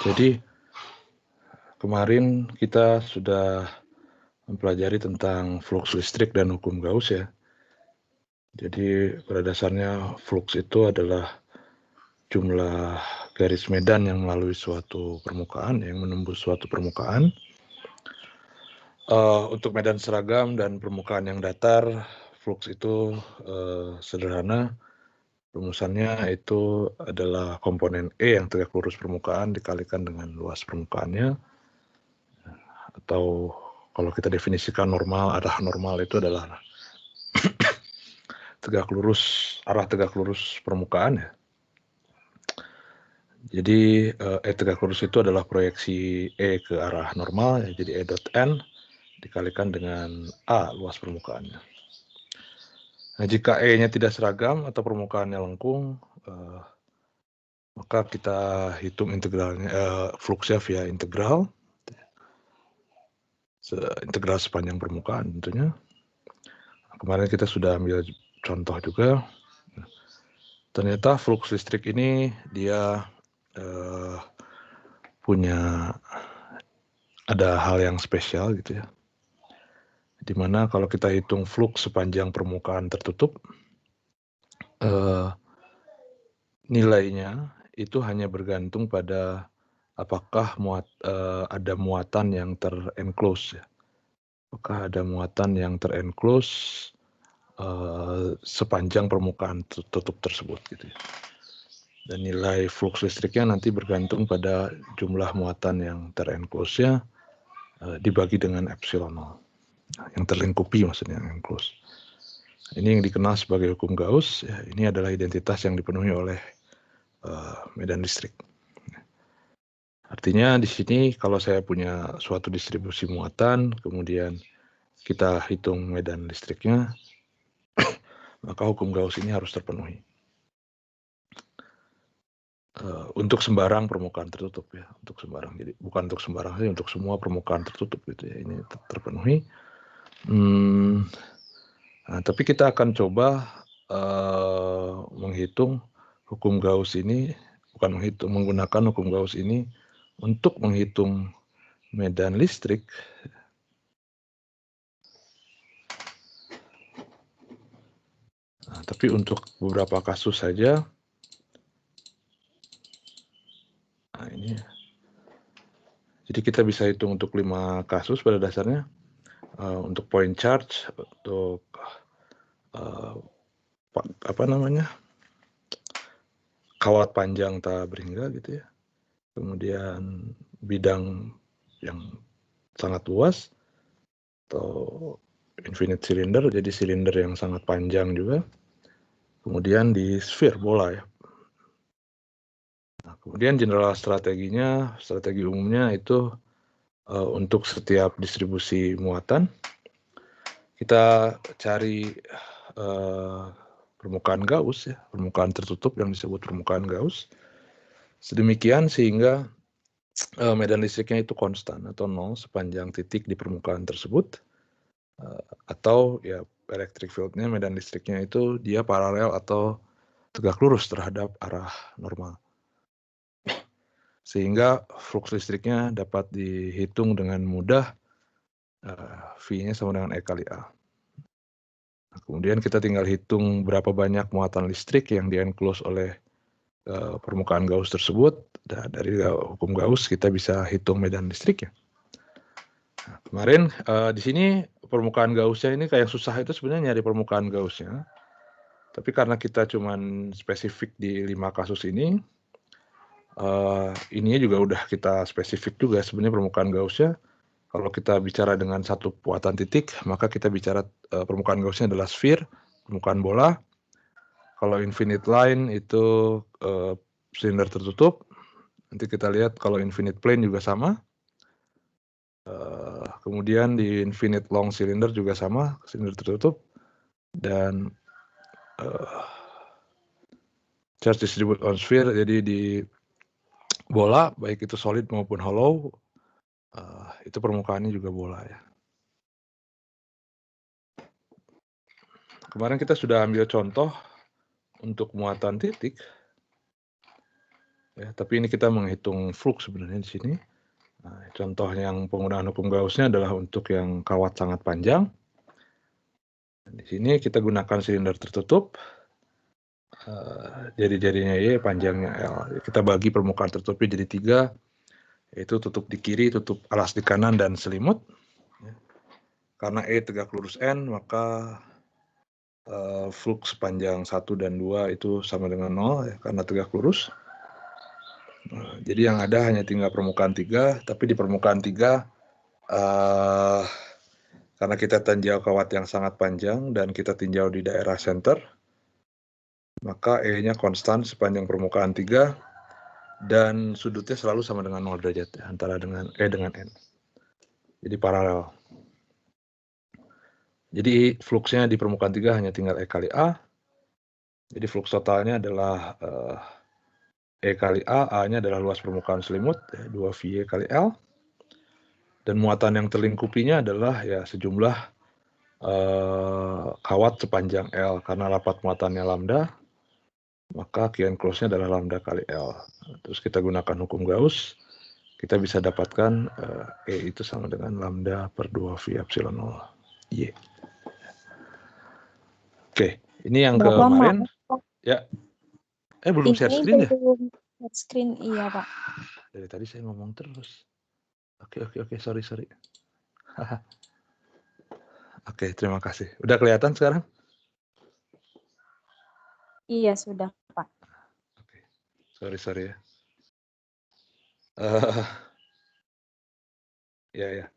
Jadi kemarin kita sudah mempelajari tentang flux listrik dan hukum Gauss ya. Jadi pada dasarnya flux itu adalah jumlah garis medan yang melalui suatu permukaan, yang menembus suatu permukaan. Untuk medan seragam dan permukaan yang datar, flux itu sederhana. Rumusannya itu adalah komponen E yang tegak lurus permukaan dikalikan dengan luas permukaannya. Atau kalau kita definisikan normal, arah normal itu adalah arah tegak lurus permukaan ya. Jadi E tegak lurus itu adalah proyeksi E ke arah normal ya, jadi E dot N dikalikan dengan A luas permukaannya. Nah, jika E-nya tidak seragam atau permukaannya lengkung, maka kita hitung integralnya, fluxnya via integral sepanjang permukaan tentunya. Kemarin kita sudah ambil contoh juga. Ternyata flux listrik ini dia punya ada hal yang spesial gitu ya. Dimana kalau kita hitung flux sepanjang permukaan tertutup, nilainya itu hanya bergantung pada apakah ada muatan yang terenclose ya. Apakah ada muatan yang terenclose sepanjang permukaan tertutup tersebut gitu ya. Dan nilai flux listriknya nanti bergantung pada jumlah muatan yang terenclose-nya dibagi dengan epsilon 0. Yang terlingkupi maksudnya yang enclose. Ini yang dikenal sebagai hukum Gauss. Ya, ini adalah identitas yang dipenuhi oleh medan listrik. Artinya di sini kalau saya punya suatu distribusi muatan, kemudian kita hitung medan listriknya, maka hukum Gauss ini harus terpenuhi. Untuk sembarang permukaan tertutup ya, untuk sembarang. Jadi bukan untuk sembarang saja, untuk semua permukaan tertutup gitu ya, ini terpenuhi. Nah, tapi kita akan coba menghitung hukum Gauss ini, menggunakan hukum Gauss ini untuk menghitung medan listrik. Nah, tapi untuk beberapa kasus saja. Nah, ini. Jadi kita bisa hitung untuk 5 kasus pada dasarnya. Untuk point charge, untuk kawat panjang tak berhingga gitu ya. Kemudian bidang yang sangat luas atau infinite cylinder, jadi silinder yang sangat panjang juga. Kemudian di sphere bola ya. Nah, kemudian general strategi umumnya itu untuk setiap distribusi muatan kita cari permukaan Gauss ya, permukaan tertutup yang disebut permukaan Gauss. Sedemikian sehingga medan listriknya itu konstan atau 0 sepanjang titik di permukaan tersebut, atau ya electric field-nya, medan listriknya itu dia paralel atau tegak lurus terhadap arah normal. Sehingga flux listriknya dapat dihitung dengan mudah, V-nya sama dengan E kali A. Nah, kemudian kita tinggal hitung berapa banyak muatan listrik yang di-enclose oleh permukaan Gauss tersebut. Dan dari hukum Gauss kita bisa hitung medan listriknya. Nah, kemarin di sini permukaan Gauss-nya ini kayak susah itu sebenarnya nyari permukaan Gauss-nya. Tapi karena kita cuman spesifik di 5 kasus ini juga udah kita spesifik juga sebenarnya permukaan Gauss-nya. Kalau kita bicara dengan satu muatan titik, maka kita bicara permukaan Gauss-nya adalah sphere, permukaan bola. Kalau infinite line itu silinder tertutup. Nanti kita lihat kalau infinite plane juga sama. Kemudian di infinite long cylinder juga sama, silinder tertutup. Dan charge distribute on sphere, jadi di bola, baik itu solid maupun hollow, itu permukaannya juga bola ya. Kemarin kita sudah ambil contoh untuk muatan titik. ya, tapi ini kita menghitung flux sebenarnya di sini. Nah, contoh yang penggunaan hukum Gauss-nya adalah untuk yang kawat sangat panjang. Di sini kita gunakan silinder tertutup, jari-jarinya Y, panjangnya L. Kita bagi permukaan tertutupnya jadi 3, yaitu tutup di kiri, tutup alas di kanan, dan selimut. Karena E tegak lurus N, maka flux sepanjang 1 dan 2 itu sama dengan 0, ya, karena tegak lurus. Jadi yang ada hanya tinggal permukaan 3, tapi di permukaan 3, karena kita tinjau kawat yang sangat panjang dan kita tinjau di daerah center, maka E-nya konstan sepanjang permukaan 3, dan sudutnya selalu sama dengan 0 derajat, antara dengan E dengan N. Jadi paralel. Jadi fluxnya di permukaan 3 hanya tinggal E kali A. Jadi flux totalnya adalah E kali A, A-nya adalah luas permukaan selimut, 2VY kali L. Dan muatan yang terlingkupinya adalah ya sejumlah kawat sepanjang L. Karena rapat muatannya lambda, maka Q enclosed-nya adalah lambda kali L. Terus kita gunakan hukum Gauss, kita bisa dapatkan E itu sama dengan lambda per 2V epsilon 0 Y. Oke, ini yang Bapak kemarin. maaf, Ya. Belum share ini screen ya? belum share screen, iya Pak. Dari tadi saya ngomong terus. Oke, sorry. Oke, terima kasih. Udah kelihatan sekarang? Iya sudah Pak. Oke, sorry ya. Ya.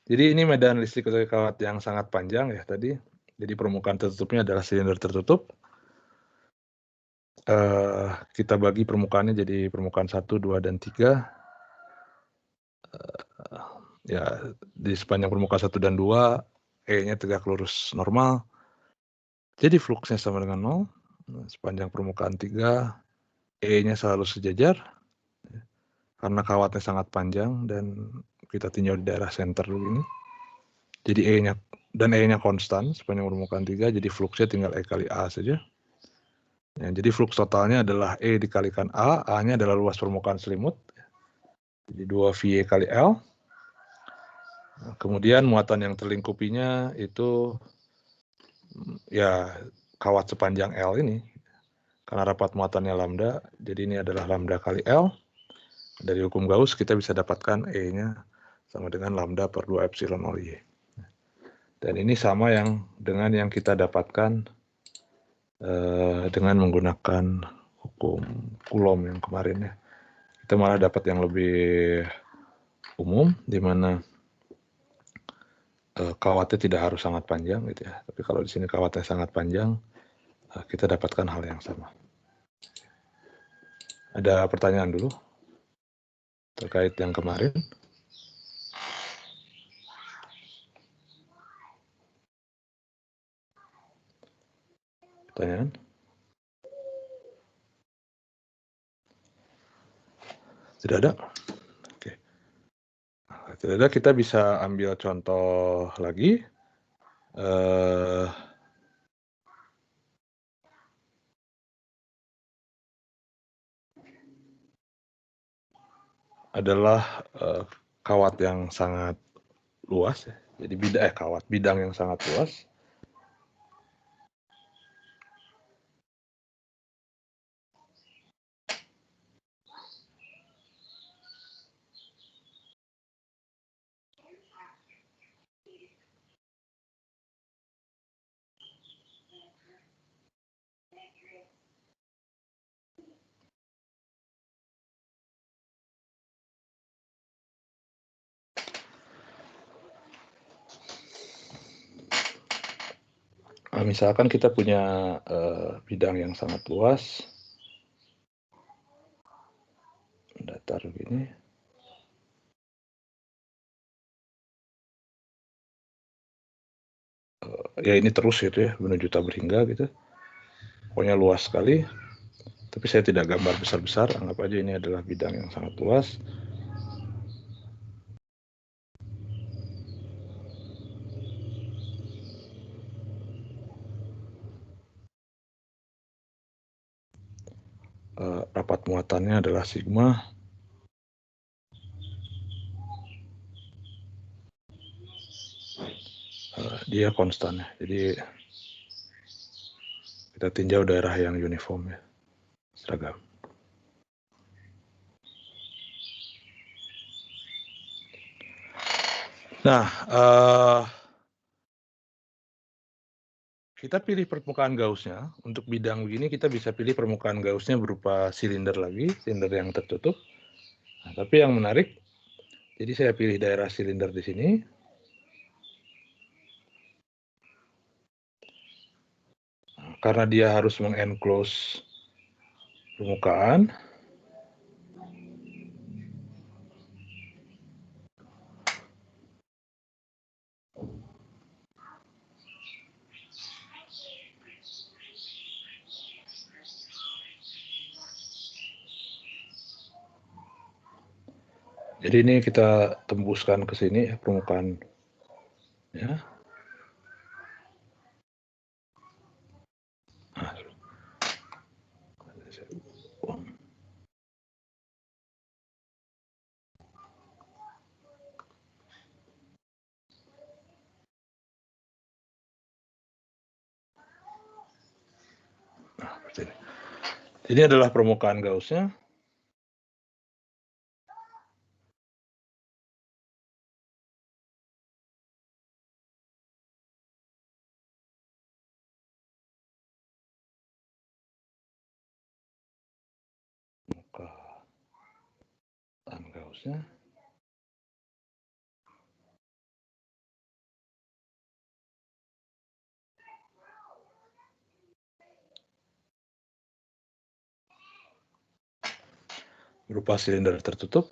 Jadi ini medan listrik kawat yang sangat panjang ya tadi. Jadi permukaan tertutupnya adalah silinder tertutup. Kita bagi permukaannya jadi permukaan 1, 2, dan 3. Ya, di sepanjang permukaan 1 dan 2, E-nya tegak lurus normal. Jadi fluxnya sama dengan 0. Sepanjang permukaan 3, E-nya selalu sejajar. Karena kawatnya sangat panjang dan kita tinjau di daerah center dulu ini. Jadi E-nya konstan sepanjang permukaan 3, jadi fluxnya tinggal E kali A saja. Ya, jadi flux totalnya adalah E dikalikan A, A-nya adalah luas permukaan selimut. Jadi 2VY kali L. Nah, kemudian muatan yang terlingkupinya itu ya kawat sepanjang L ini. Karena rapat muatannya lambda, jadi ini adalah lambda kali L. Dari hukum Gauss kita bisa dapatkan E-nya sama dengan lambda per 2 epsilon 0 Y. Dan ini sama dengan yang kita dapatkan dengan menggunakan hukum Coulomb yang kemarin ya. Kita malah dapat yang lebih umum, di mana kawatnya tidak harus sangat panjang gitu ya. Tapi kalau di sini kawatnya sangat panjang, kita dapatkan hal yang sama. Ada pertanyaan dulu terkait yang kemarin? Pertanyaan? Tidak ada? Oke. Tidak ada, kita bisa ambil contoh lagi. Adalah kawat yang sangat luas ya. Jadi bidang yang sangat luas. Misalkan kita punya bidang yang sangat luas, datar begini. Ya ini terus gitu ya, menuju berhingga gitu. Pokoknya luas sekali. Tapi saya tidak gambar besar-besar, anggap aja ini adalah bidang yang sangat luas. rapat muatannya adalah sigma. Dia konstan ya. Jadi kita tinjau daerah yang uniform ya, seragam. Nah, kita pilih permukaan Gauss-nya. Untuk bidang begini kita bisa pilih permukaan Gauss-nya berupa silinder lagi, silinder yang tertutup. Nah, tapi yang menarik, jadi saya pilih daerah silinder di sini. Nah, karena dia harus mengenclose permukaan, jadi ini kita tembuskan ke sini ya, permukaan ya. Nah, ini adalah permukaan Gauss-nya. Permukaan Gauss-nya. Berupa silinder tertutup.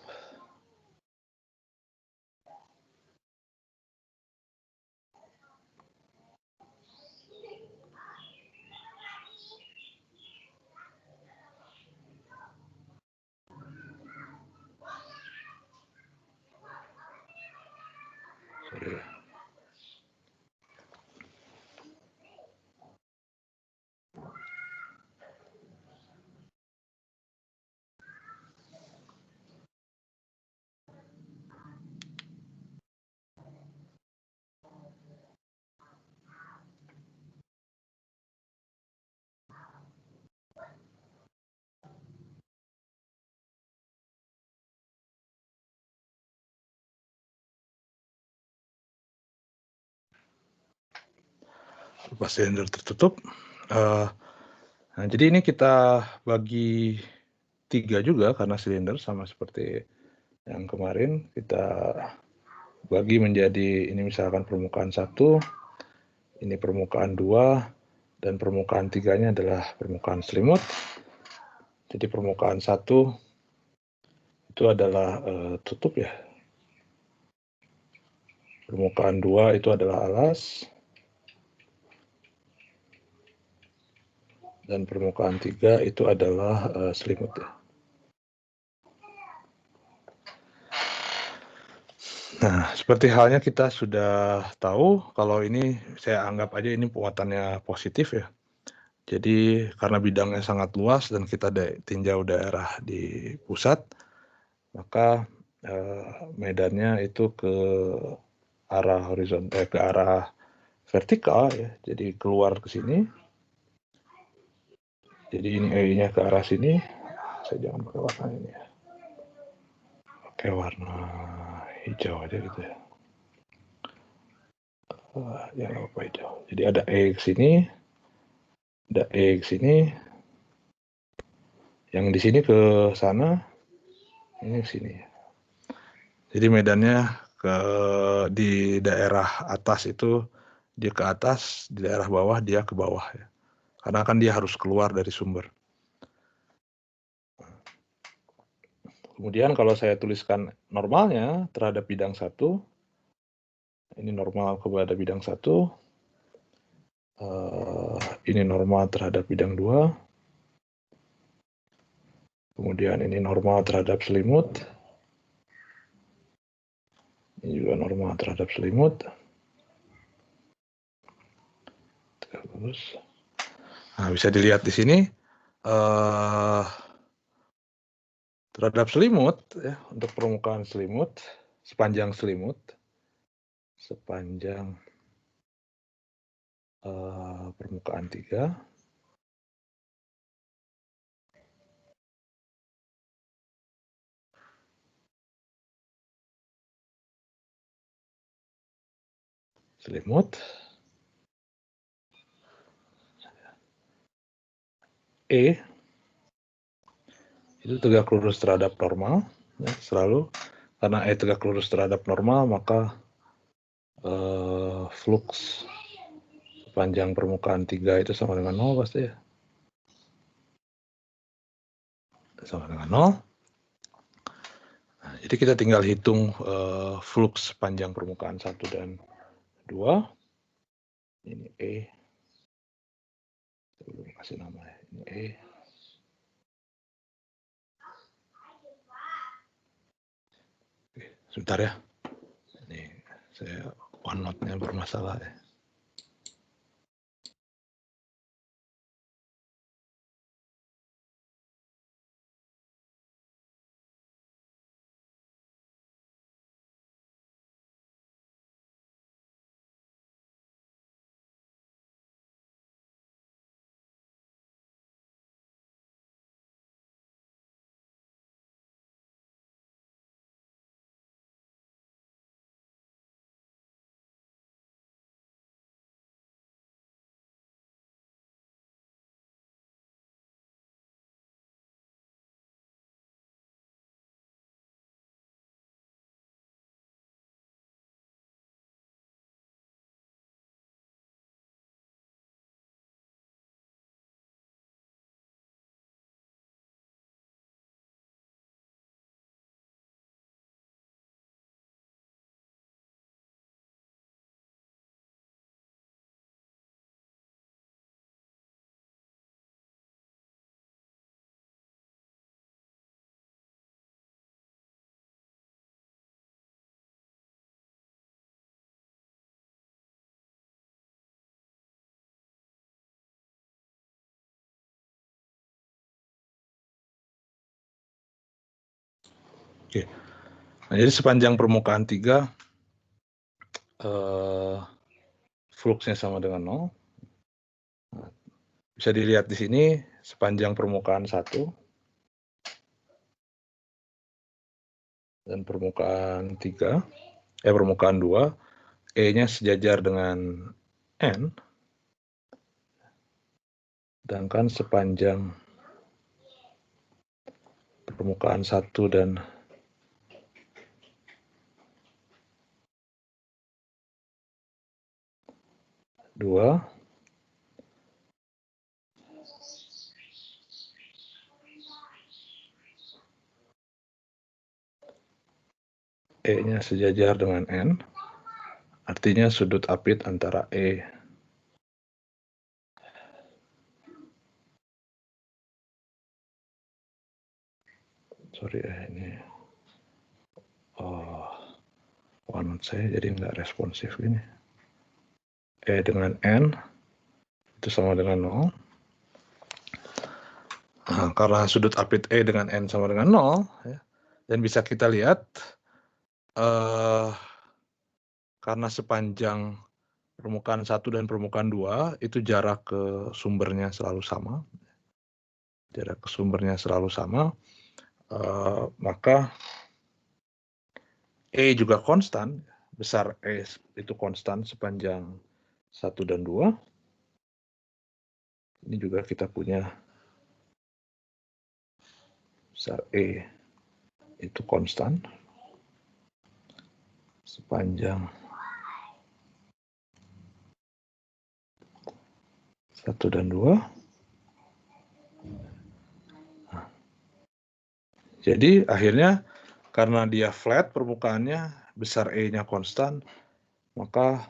Sorry. Berupa silinder tertutup. Nah, jadi ini kita bagi 3 juga karena silinder sama seperti yang kemarin. Kita bagi menjadi ini misalkan permukaan 1, ini permukaan 2, dan permukaan 3-nya adalah permukaan selimut. Jadi permukaan 1 itu adalah tutup ya. Permukaan 2 itu adalah alas. Dan permukaan 3 itu adalah selimut ya. Nah, seperti halnya kita sudah tahu kalau ini saya anggap aja ini muatannya positif ya. Jadi karena bidangnya sangat luas dan kita tinjau daerah di pusat, maka medannya itu ke arah horizontal, ke arah vertikal ya. Jadi keluar ke sini. Jadi ini E-nya ke arah sini. Saya jangan pakai warna ini ya. Pakai warna hijau aja gitu ya. Jangan lupa hijau. Jadi ada E ke sini, ada E ke sini. Yang di sini ke sana, ini ke sini. Jadi medannya di daerah atas itu dia ke atas, di daerah bawah dia ke bawah ya. Karena kan dia harus keluar dari sumber. Kemudian kalau saya tuliskan normalnya terhadap bidang 1, ini normal kepada bidang 1, ini normal terhadap bidang 2, kemudian ini normal terhadap selimut, ini juga normal terhadap selimut. Terus, nah bisa dilihat di sini, terhadap selimut, ya, untuk permukaan selimut, sepanjang selimut, sepanjang permukaan 3, selimut, E itu tegak lurus terhadap normal, ya, selalu. Karena E tegak lurus terhadap normal, maka flux sepanjang permukaan 3 itu sama dengan 0 pasti, ya. Sama dengan 0. Nah, jadi kita tinggal hitung flux sepanjang permukaan 1 dan 2. Ini E. Saya belum kasih nama, ya. Ini E. Sebentar, ya. Ini saya OneNote-nya bermasalah, ya. Oke. Nah, jadi sepanjang permukaan 3 fluxnya sama dengan 0. Nah, bisa dilihat di sini sepanjang permukaan 1 dan permukaan 3, permukaan 2, E-nya sejajar dengan N, sedangkan sepanjang permukaan 1 dan 2 E-nya sejajar dengan N, artinya sudut apit antara E ini OneNote saya jadi nggak responsif ini. E dengan N itu sama dengan 0. Nah, karena sudut apit E dengan N sama dengan 0, ya, dan bisa kita lihat karena sepanjang permukaan 1 dan permukaan 2 itu jarak ke sumbernya selalu sama. Jarak ke sumbernya selalu sama, maka E juga konstan, besar E itu konstan sepanjang 1 dan 2. Ini juga kita punya besar E itu konstan sepanjang 1 dan 2. Nah, jadi akhirnya karena dia flat permukaannya, besar E-nya konstan, maka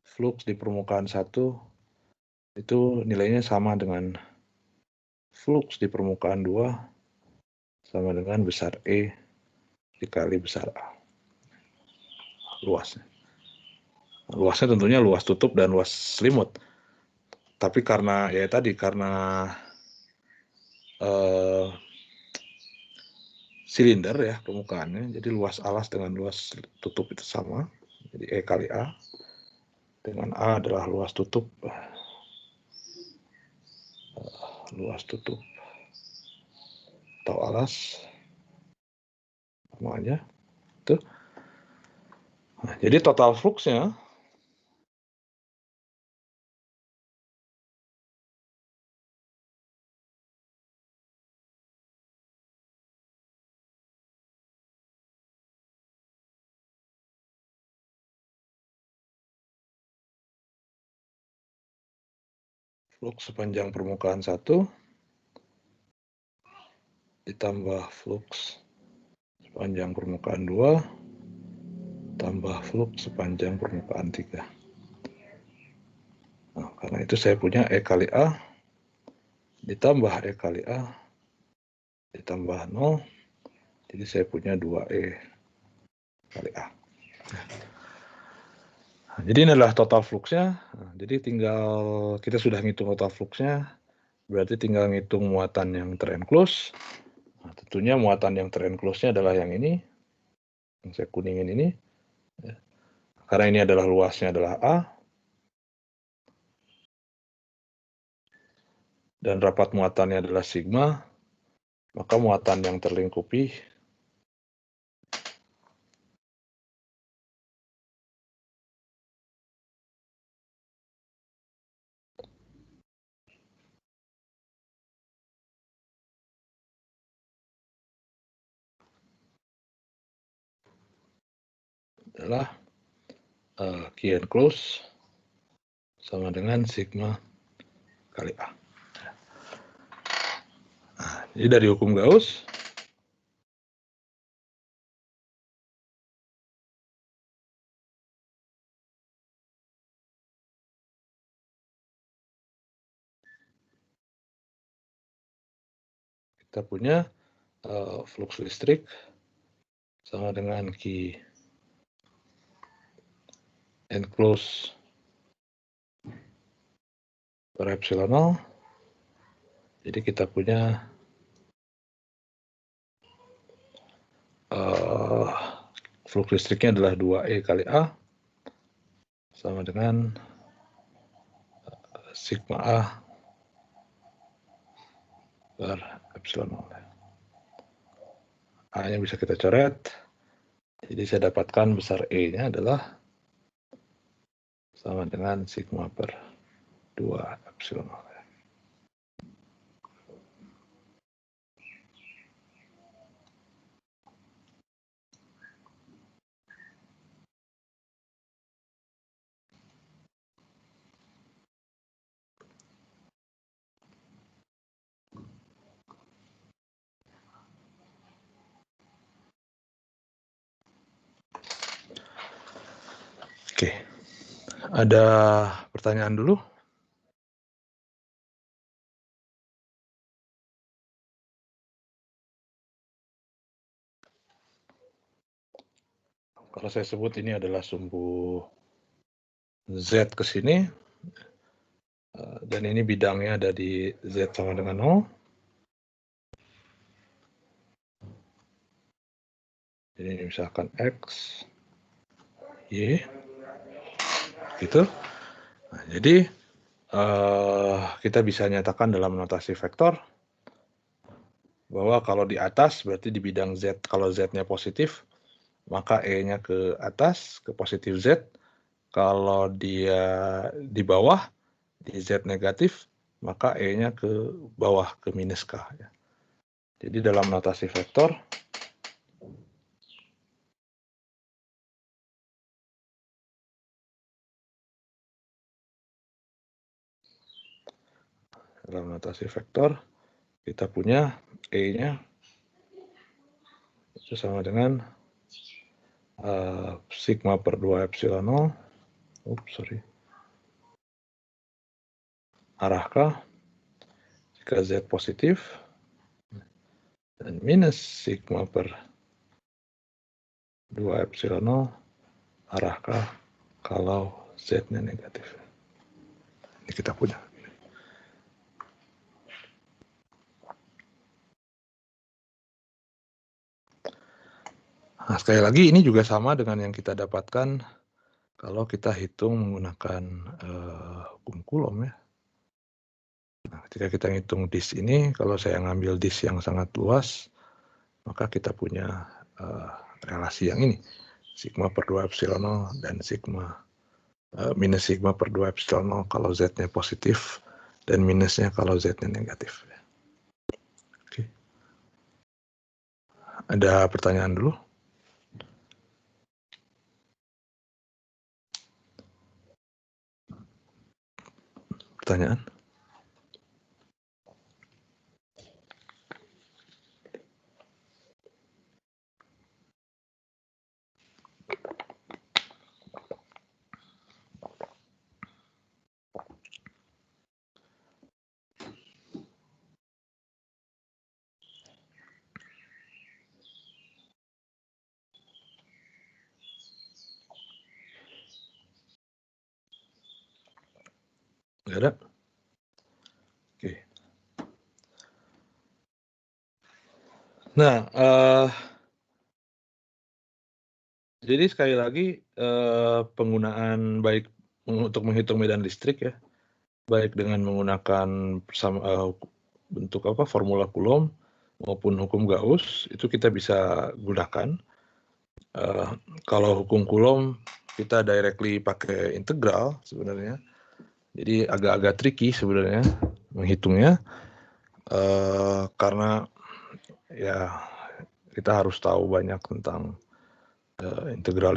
flux di permukaan 1 itu nilainya sama dengan flux di permukaan 2 sama dengan besar E dikali besar A. Luasnya. Luasnya tentunya luas tutup dan luas selimut. Tapi karena ya tadi karena silinder ya permukaannya, jadi luas alas dengan luas tutup itu sama, jadi E kali A, dengan A adalah luas tutup atau alas, sama aja. Tuh. Nah, jadi total fluxnya flux sepanjang permukaan 1 ditambah flux sepanjang permukaan 2 tambah flux sepanjang permukaan 3. Nah, karena itu saya punya E kali A ditambah E kali A ditambah 0, jadi saya punya 2E kali A. Nah, jadi ini adalah total fluxnya. Nah, jadi tinggal kita sudah ngitung total fluxnya, berarti tinggal ngitung muatan yang terenclose. Nah, tentunya muatan yang terenclose-nya adalah yang ini, yang saya kuningin ini. Karena ini adalah luasnya adalah A, dan rapat muatannya adalah sigma, maka muatan yang terlingkupi adalah Q enclose sama dengan sigma kali A. Nah, jadi dari hukum Gauss, kita punya flux listrik sama dengan Q enclose per epsilon 0. Jadi kita punya flux listriknya adalah 2E kali A sama dengan sigma A per epsilon 0. A-nya bisa kita coret. Jadi saya dapatkan besar E-nya adalah sama dengan sigma per 2 epsilon 0. Oke, ada pertanyaan dulu? Kalau saya sebut ini adalah sumbu Z ke sini, dan ini bidangnya ada di Z sama dengan 0. Jadi ini misalkan X, Y, gitu. Nah, jadi kita bisa nyatakan dalam notasi vektor bahwa kalau di atas berarti di bidang Z, kalau Z-nya positif, maka E-nya ke atas, ke positif Z. Kalau dia di bawah, di Z negatif, maka E-nya ke bawah, ke minus K. Jadi dalam notasi vektor, kita punya E-nya itu sama dengan sigma per 2 epsilon 0, arah K, jika Z positif, dan minus sigma per 2 epsilon 0, arah K kalau Z-nya negatif. Ini kita punya. Nah, sekali lagi ini juga sama dengan yang kita dapatkan kalau kita hitung menggunakan hukum Coulomb ya. Nah, ketika kita hitung disk ini, kalau saya ngambil disk yang sangat luas, maka kita punya relasi yang ini, sigma per 2 epsilon 0 dan sigma minus sigma per 2 epsilon 0 kalau Z-nya positif dan minusnya kalau Z-nya negatif. Oke. Ada pertanyaan dulu? Pertanyaan? Nggak ada? Oke. Nah, jadi sekali lagi penggunaan baik untuk menghitung medan listrik ya, baik dengan menggunakan bentuk formula Coulomb maupun hukum Gauss itu kita bisa gunakan. Kalau hukum Coulomb kita directly pakai integral sebenarnya, jadi agak-agak tricky sebenarnya menghitungnya karena ya kita harus tahu banyak tentang integral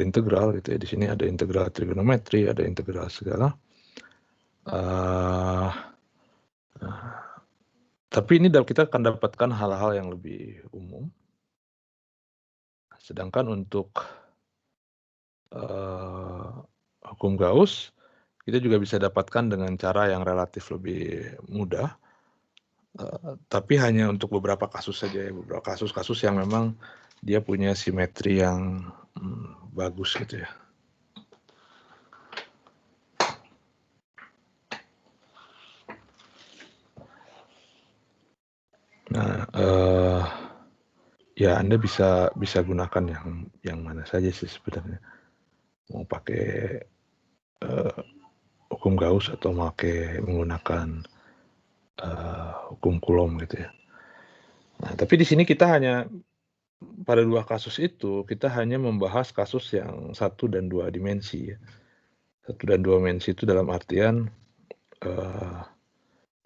gitu ya. Di sini ada integral trigonometri, ada integral segala. Tapi ini kita akan dapatkan hal-hal yang lebih umum. Sedangkan untuk hukum Gauss kita juga bisa dapatkan dengan cara yang relatif lebih mudah. Tapi hanya untuk beberapa kasus saja ya, beberapa kasus-kasus yang memang dia punya simetri yang bagus gitu ya. Nah, ya Anda bisa gunakan yang mana saja sih sebenarnya. Mau pakai hukum Gauss atau menggunakan hukum Coulomb gitu ya. Nah, tapi di sini kita hanya pada dua kasus itu kita hanya membahas kasus yang 1 dan 2 dimensi ya. 1 dan 2 dimensi itu dalam artian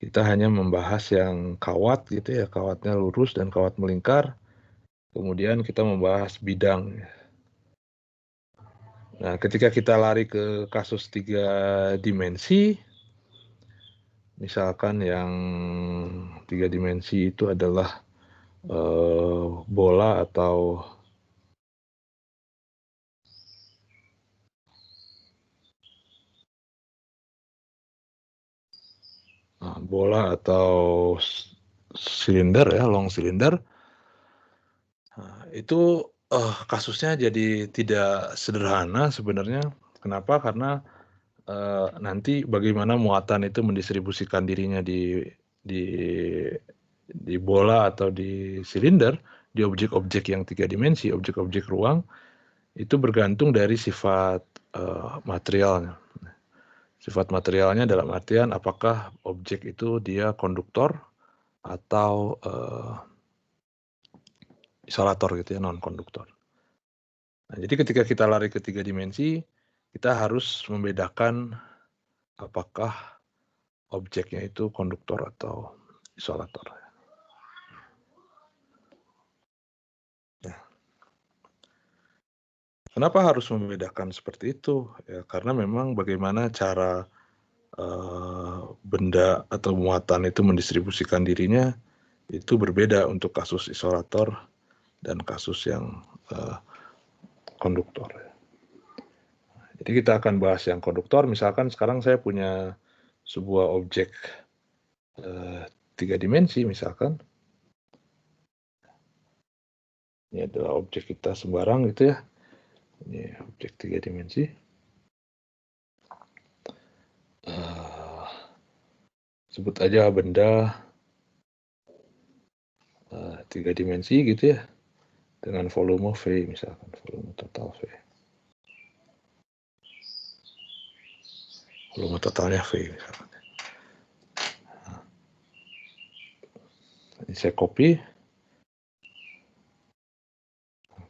kita hanya membahas yang kawat gitu ya, kawatnya lurus dan kawat melingkar. Kemudian kita membahas bidang. Nah, ketika kita lari ke kasus 3 dimensi, misalkan yang 3 dimensi itu adalah bola atau silinder ya, long silinder. Nah, itu kasusnya jadi tidak sederhana sebenarnya. Kenapa? Karena nanti bagaimana muatan itu mendistribusikan dirinya di bola atau di silinder, di objek-objek yang 3 dimensi, objek-objek ruang, itu bergantung dari sifat materialnya. Sifat materialnya dalam artian apakah objek itu dia konduktor atau isolator gitu ya, non-konduktor. Nah, jadi ketika kita lari ke 3 dimensi, kita harus membedakan apakah objeknya itu konduktor atau isolator. Nah, kenapa harus membedakan seperti itu? Ya, karena memang bagaimana cara benda atau muatan itu mendistribusikan dirinya itu berbeda untuk kasus isolator dan kasus yang konduktor. Jadi kita akan bahas yang konduktor. Misalkan sekarang saya punya sebuah objek 3 dimensi misalkan. Ini adalah objek kita sembarang gitu ya. Ini objek 3 dimensi. Sebut aja benda 3 dimensi gitu ya. dengan volume V misalkan, volume total V. Volume totalnya V misalkan. Nah, ini saya copy.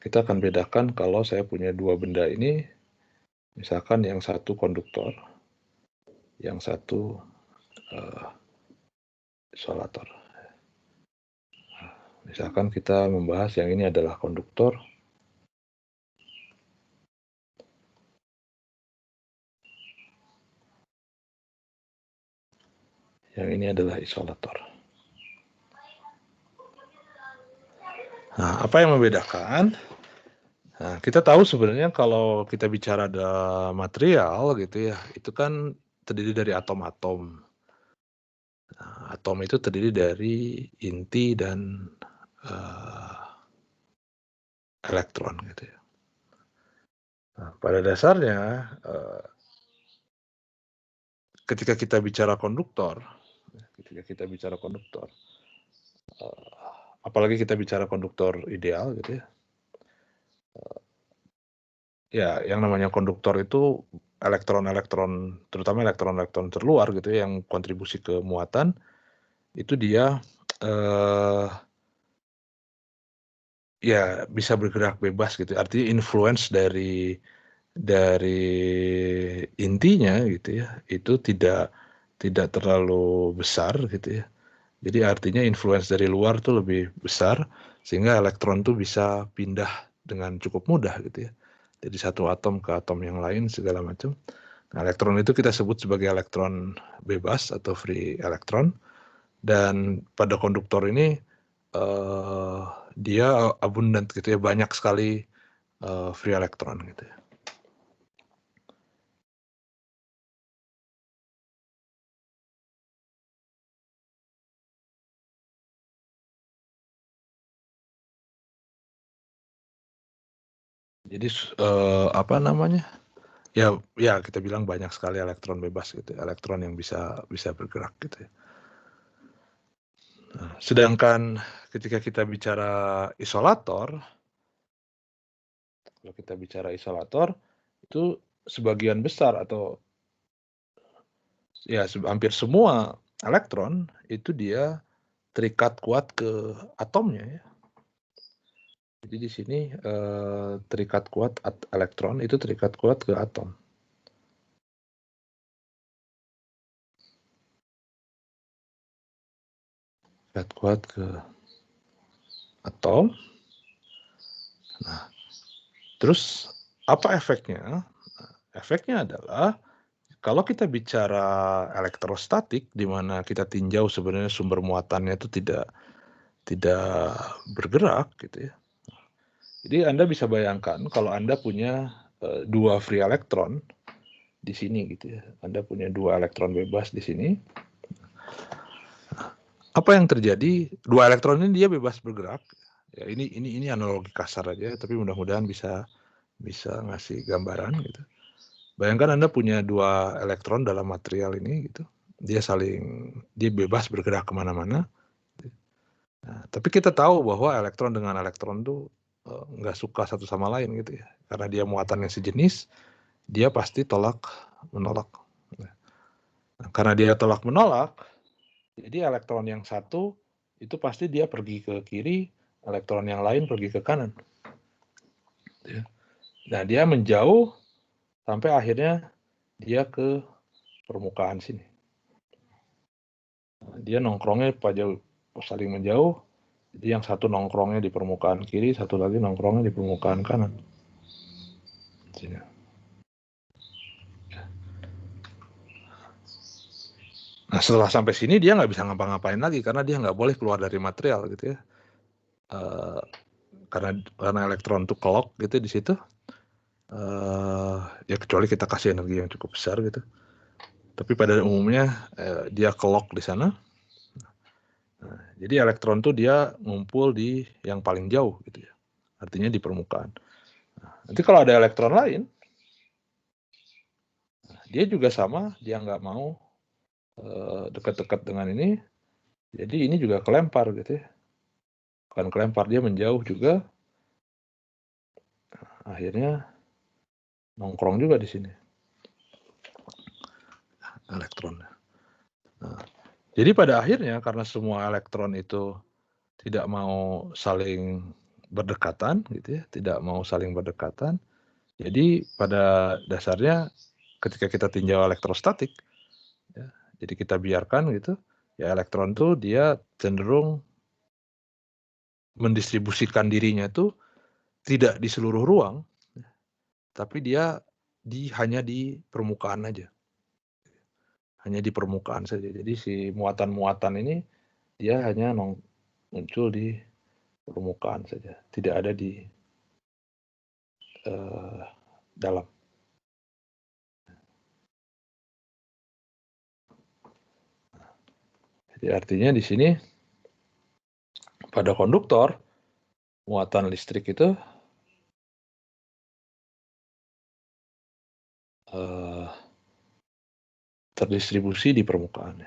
Kita akan bedakan kalau saya punya dua benda ini, misalkan yang satu konduktor, yang satu isolator. Misalkan kita membahas yang ini adalah konduktor, yang ini adalah isolator. Nah, apa yang membedakan? Nah, kita tahu sebenarnya kalau kita bicara ada material gitu ya, itu kan terdiri dari atom-atom. Nah, atom itu terdiri dari inti dan elektron gitu ya. Nah, pada dasarnya ketika kita bicara konduktor, apalagi kita bicara konduktor ideal gitu ya. Ya, yang namanya konduktor itu elektron-elektron, terutama elektron-elektron terluar gitu ya, yang kontribusi ke muatan, itu dia ya bisa bergerak bebas gitu. Artinya influence dari intinya gitu ya, itu tidak terlalu besar gitu ya. Jadi artinya influence dari luar tuh lebih besar, sehingga elektron tuh bisa pindah dengan cukup mudah gitu ya. Jadi satu atom ke atom yang lain segala macam. Nah, elektron itu kita sebut sebagai elektron bebas atau free elektron. Dan pada konduktor ini dia abundant gitu ya, banyak sekali free elektron gitu ya. Jadi apa namanya? Ya kita bilang banyak sekali elektron bebas gitu, elektron yang bisa bergerak gitu ya. Nah, sedangkan ketika kita bicara isolator, kalau kita bicara isolator itu sebagian besar atau ya hampir semua elektron itu dia terikat kuat ke atomnya ya. Jadi di sini terikat kuat elektron itu terikat kuat ke atom. Terikat kuat ke atom. Nah, terus apa efeknya? Efeknya adalah kalau kita bicara elektrostatik, di mana kita tinjau sebenarnya sumber muatannya itu tidak bergerak gitu ya. Jadi Anda bisa bayangkan kalau Anda punya dua free elektron di sini gitu ya. Anda punya dua elektron bebas di sini. Apa yang terjadi? Dua elektron ini dia bebas bergerak. Ya, ini analogi kasar aja, tapi mudah-mudahan bisa ngasih gambaran gitu. Bayangkan Anda punya dua elektron dalam material ini gitu. Dia bebas bergerak kemana-mana. Nah, tapi kita tahu bahwa elektron dengan elektron tuh nggak suka satu sama lain gitu ya. Karena dia muatannya sejenis, dia pasti tolak-menolak. Nah, karena dia tolak-menolak, jadi elektron yang satu itu pasti dia pergi ke kiri, elektron yang lain pergi ke kanan. Nah, dia menjauh sampai akhirnya dia ke permukaan sini. Dia nongkrongnya saling menjauh, jadi yang satu nongkrongnya di permukaan kiri, satu lagi nongkrongnya di permukaan kanan. Nah, setelah sampai sini dia nggak bisa ngapa-ngapain lagi karena dia nggak boleh keluar dari material gitu ya. Karena elektron tuh kelok gitu di situ. Ya kecuali kita kasih energi yang cukup besar gitu. Tapi pada umumnya dia kelok di sana. Nah, jadi elektron tuh dia ngumpul di yang paling jauh gitu ya. Artinya di permukaan. Nah, nanti kalau ada elektron lain, dia juga sama, dia nggak mau dekat-dekat dengan ini. Jadi ini juga kelempar gitu ya. Kan kelempar, dia menjauh juga. akhirnya nongkrong juga di sini elektronnya. Nah, jadi pada akhirnya karena semua elektron itu tidak mau saling berdekatan, gitu ya, tidak mau saling berdekatan. Jadi pada dasarnya ketika kita tinjau elektrostatik, ya, jadi kita biarkan gitu, ya elektron tuh dia cenderung mendistribusikan dirinya tuh tidak di seluruh ruang, tapi dia hanya di permukaan aja. Hanya di permukaan saja. Jadi si muatan-muatan ini dia hanya muncul di permukaan saja, tidak ada di dalam. Jadi artinya di sini pada konduktor muatan listrik itu terdistribusi di permukaan.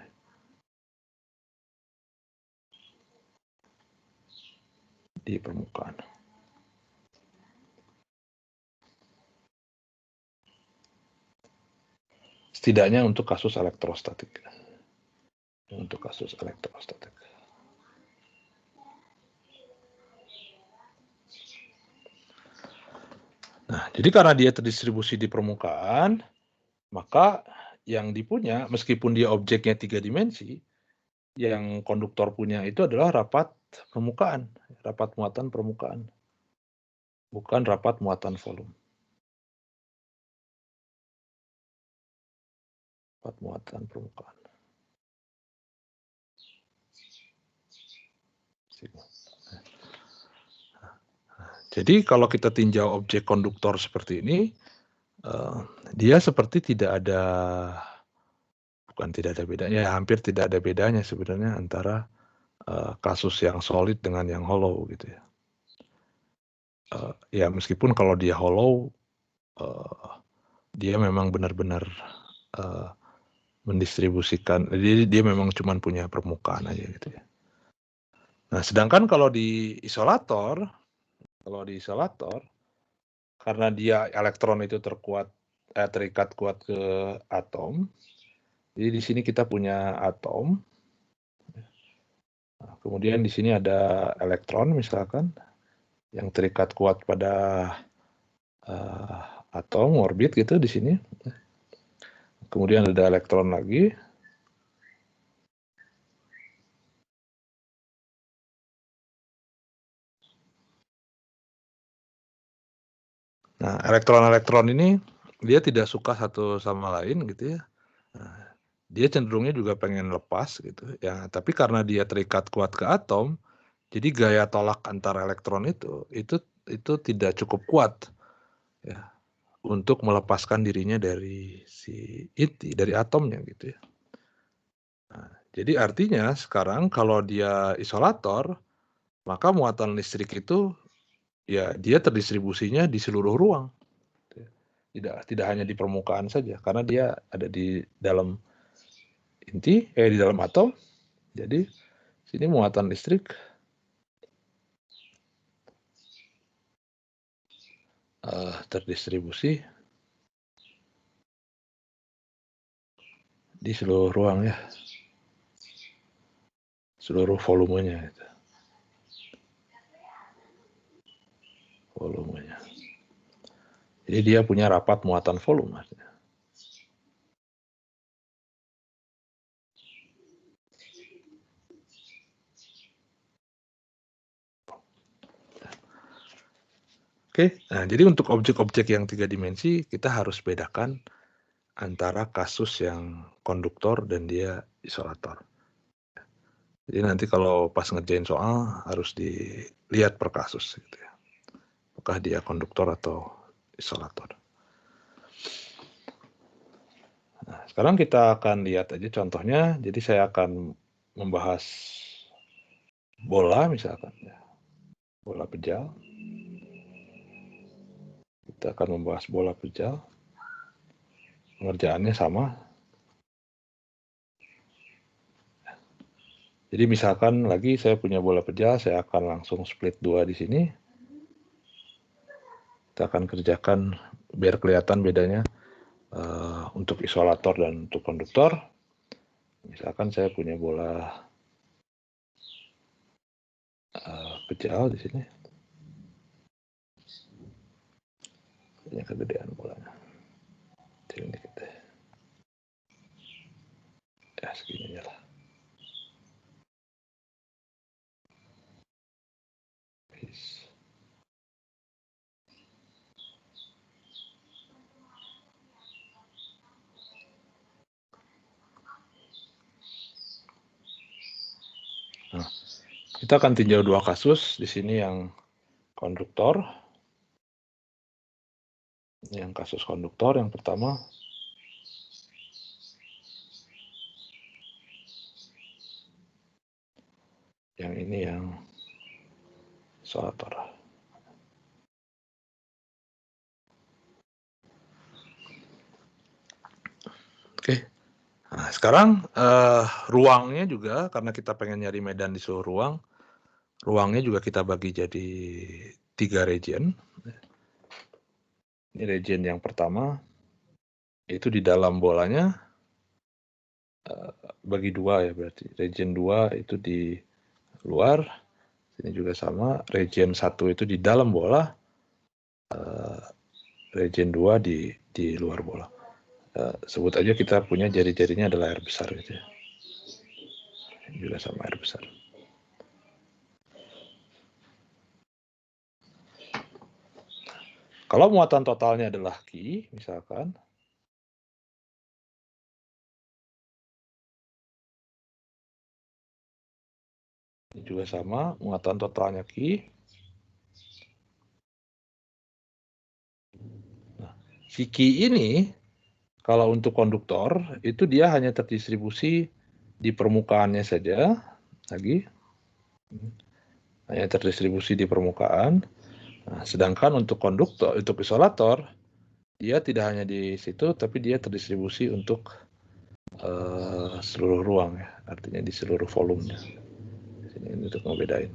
Di permukaan. Setidaknya untuk kasus elektrostatik. Untuk kasus elektrostatik. Nah, jadi karena dia terdistribusi di permukaan, maka yang dipunya, meskipun dia objeknya 3 dimensi, yang konduktor punya itu adalah rapat permukaan, rapat muatan permukaan, bukan rapat muatan volume. Rapat muatan permukaan. Jadi kalau kita tinjau objek konduktor seperti ini, dia seperti tidak ada, bukan tidak ada bedanya, hampir tidak ada bedanya sebenarnya antara kasus yang solid dengan yang hollow gitu ya. Ya meskipun kalau dia hollow, dia memang benar-benar mendistribusikan, jadi dia memang cuma punya permukaan aja gitu ya. Nah sedangkan kalau di isolator, karena dia elektron itu terikat kuat ke atom, jadi di sini kita punya atom. Nah, kemudian di sini ada elektron misalkan yang terikat kuat pada atom orbit gitu di sini. Kemudian ada elektron lagi. Nah, elektron-elektron ini dia tidak suka satu sama lain gitu ya. Nah, dia cenderungnya juga pengen lepas gitu ya. Tapi karena dia terikat kuat ke atom, jadi gaya tolak antar elektron itu tidak cukup kuat ya untuk melepaskan dirinya dari si inti, dari atomnya gitu ya. Nah, jadi artinya sekarang kalau dia isolator, maka muatan listrik itu ya dia terdistribusinya di seluruh ruang. Tidak hanya di permukaan saja, karena dia ada di dalam di dalam atom. Jadi sini muatan listrik terdistribusi di seluruh ruang ya, seluruh volumenya itu. Volumenya. Jadi dia punya rapat muatan volume. Oke, nah jadi untuk objek-objek yang 3 dimensi kita harus bedakan antara kasus yang konduktor dan dia isolator. Jadi nanti kalau pas ngerjain soal harus dilihat per kasus gitu ya. Apakah dia konduktor atau isolator. Nah, sekarang kita akan lihat aja contohnya. Jadi saya akan membahas bola misalkan ya. Bola pejal. Kita akan membahas bola pejal. Pengerjaannya sama. Jadi misalkan lagi saya punya bola pejal, saya akan langsung split 2 di sini. Kita akan kerjakan biar kelihatan bedanya untuk isolator dan untuk konduktor. Misalkan saya punya bola kecil di sini. Ini kegedean bolanya. Kecil dikit deh. Ya segini aja lah. Nah, kita akan tinjau dua kasus. Di sini yang konduktor. Yang kasus konduktor yang pertama. Yang ini yang isolator. Oke. Nah, sekarang ruangnya juga, karena kita pengen nyari medan di seluruh ruang, ruangnya juga kita bagi jadi 3 region. Ini region yang pertama, itu di dalam bolanya, bagi 2 ya berarti. Region 2 itu di luar, ini juga sama. Region 1 itu di dalam bola, region 2 di luar bola. Sebut aja kita punya jari-jarinya adalah air besar gitu ya. Ini juga sama air besar. Kalau muatan totalnya adalah Q, misalkan, ini juga sama, muatan totalnya Q. Nah, si Q ini, kalau untuk konduktor, itu dia hanya terdistribusi di permukaannya saja, lagi, hanya terdistribusi di permukaan. Nah, sedangkan untuk konduktor, untuk isolator, dia tidak hanya di situ, tapi dia terdistribusi untuk seluruh ruang ya, artinya di seluruh volumenya. Ini untuk ngebedain.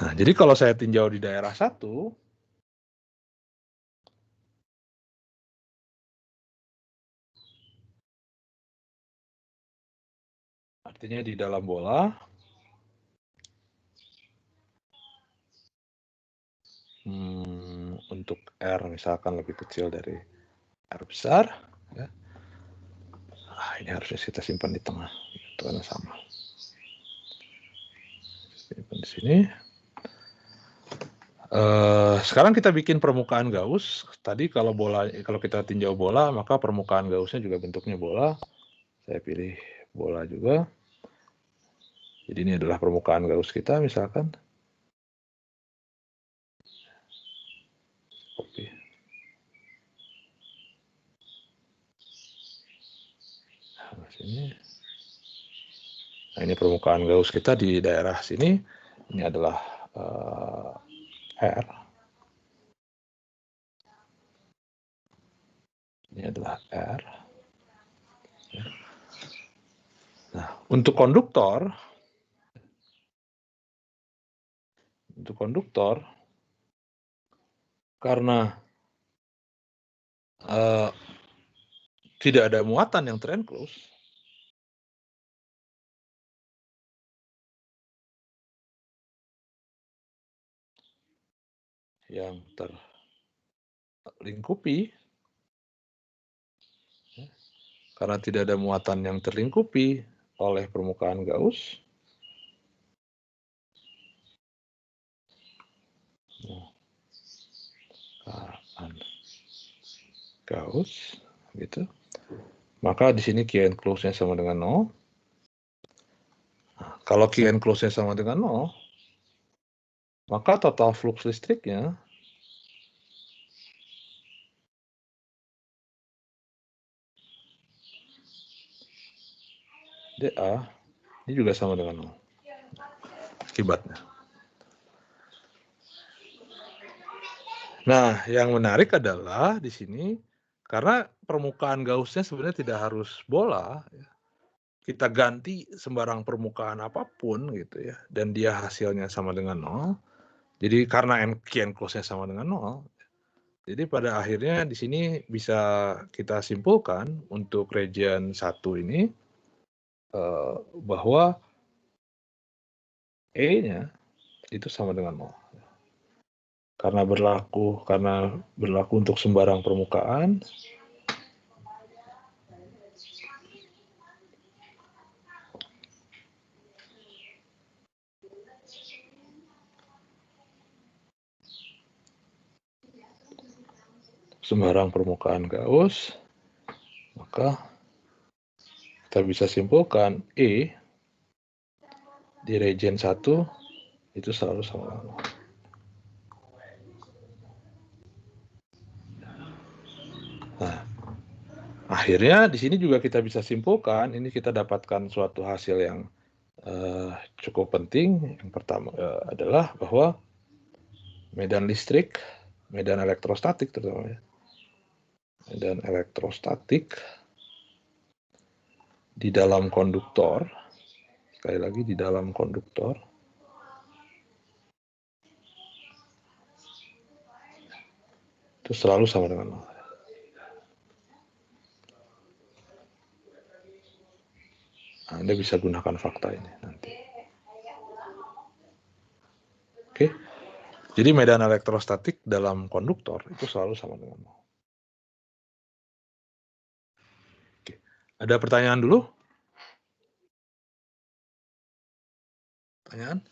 Nah, jadi kalau saya tinjau di daerah 1, artinya di dalam bola, untuk R misalkan lebih kecil dari R besar, ya. Ini harusnya kita simpan di tengah, itu karena sama. Simpan di sini. Sekarang kita bikin permukaan Gauss. Tadi kalau kita tinjau bola, maka permukaan Gaussnya juga bentuknya bola. Saya pilih bola juga. Jadi ini adalah permukaan Gauss kita, misalkan. Copy. Nah, sini. Nah, ini permukaan Gauss kita di daerah sini. Ini adalah R. Ini adalah R. Nah, untuk konduktor, karena tidak ada muatan yang terenclose, yang terlingkupi, karena tidak ada muatan yang terlingkupi oleh permukaan Gauss, gitu. Maka di sini Q enclose-nya sama dengan 0. Nah, kalau Q enclose-nya sama dengan 0, maka total flux listriknya dA ini juga sama dengan 0. Akibatnya. Nah, yang menarik adalah di sini, karena permukaan Gauss-nya sebenarnya tidak harus bola, kita ganti sembarang permukaan apapun gitu ya, dan dia hasilnya sama dengan 0, Jadi karena key enclosed-nya sama dengan 0, jadi pada akhirnya di sini bisa kita simpulkan untuk region 1 ini bahwa E-nya itu sama dengan 0. Karena berlaku untuk sembarang permukaan, Gauss, maka kita bisa simpulkan E di region 1 itu selalu sama dengan 0. Nah, akhirnya di sini juga kita bisa simpulkan, ini kita dapatkan suatu hasil yang cukup penting. Yang pertama adalah bahwa medan listrik, medan elektrostatik terutama ya, medan elektrostatik di dalam konduktor, sekali lagi di dalam konduktor, itu selalu sama dengan 0. Anda bisa gunakan fakta ini nanti. Oke, jadi medan elektrostatik dalam konduktor itu selalu sama dengan 0. Oke. Ada pertanyaan dulu? Pertanyaan?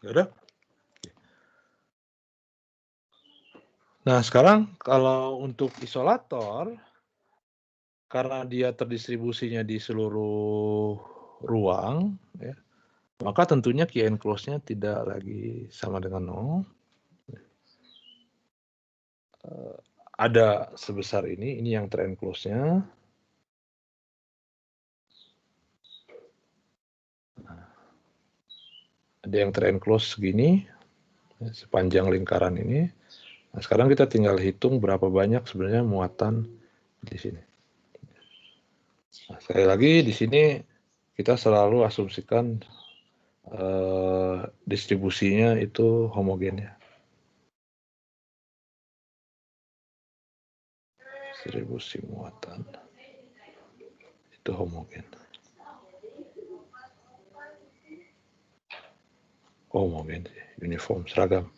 Nggak ada? Nah, sekarang kalau untuk isolator, karena dia terdistribusinya di seluruh ruang, ya, maka tentunya key enclosed-nya tidak lagi sama dengan 0. Ada sebesar ini yang terenclose-nya. Ada yang terenclose segini, ya, sepanjang lingkaran ini. Nah, sekarang kita tinggal hitung berapa banyak sebenarnya muatan di sini. Nah, sekali lagi di sini kita selalu asumsikan distribusinya itu homogen ya. Distribusi muatan itu homogen. Homogen, uniform, seragam.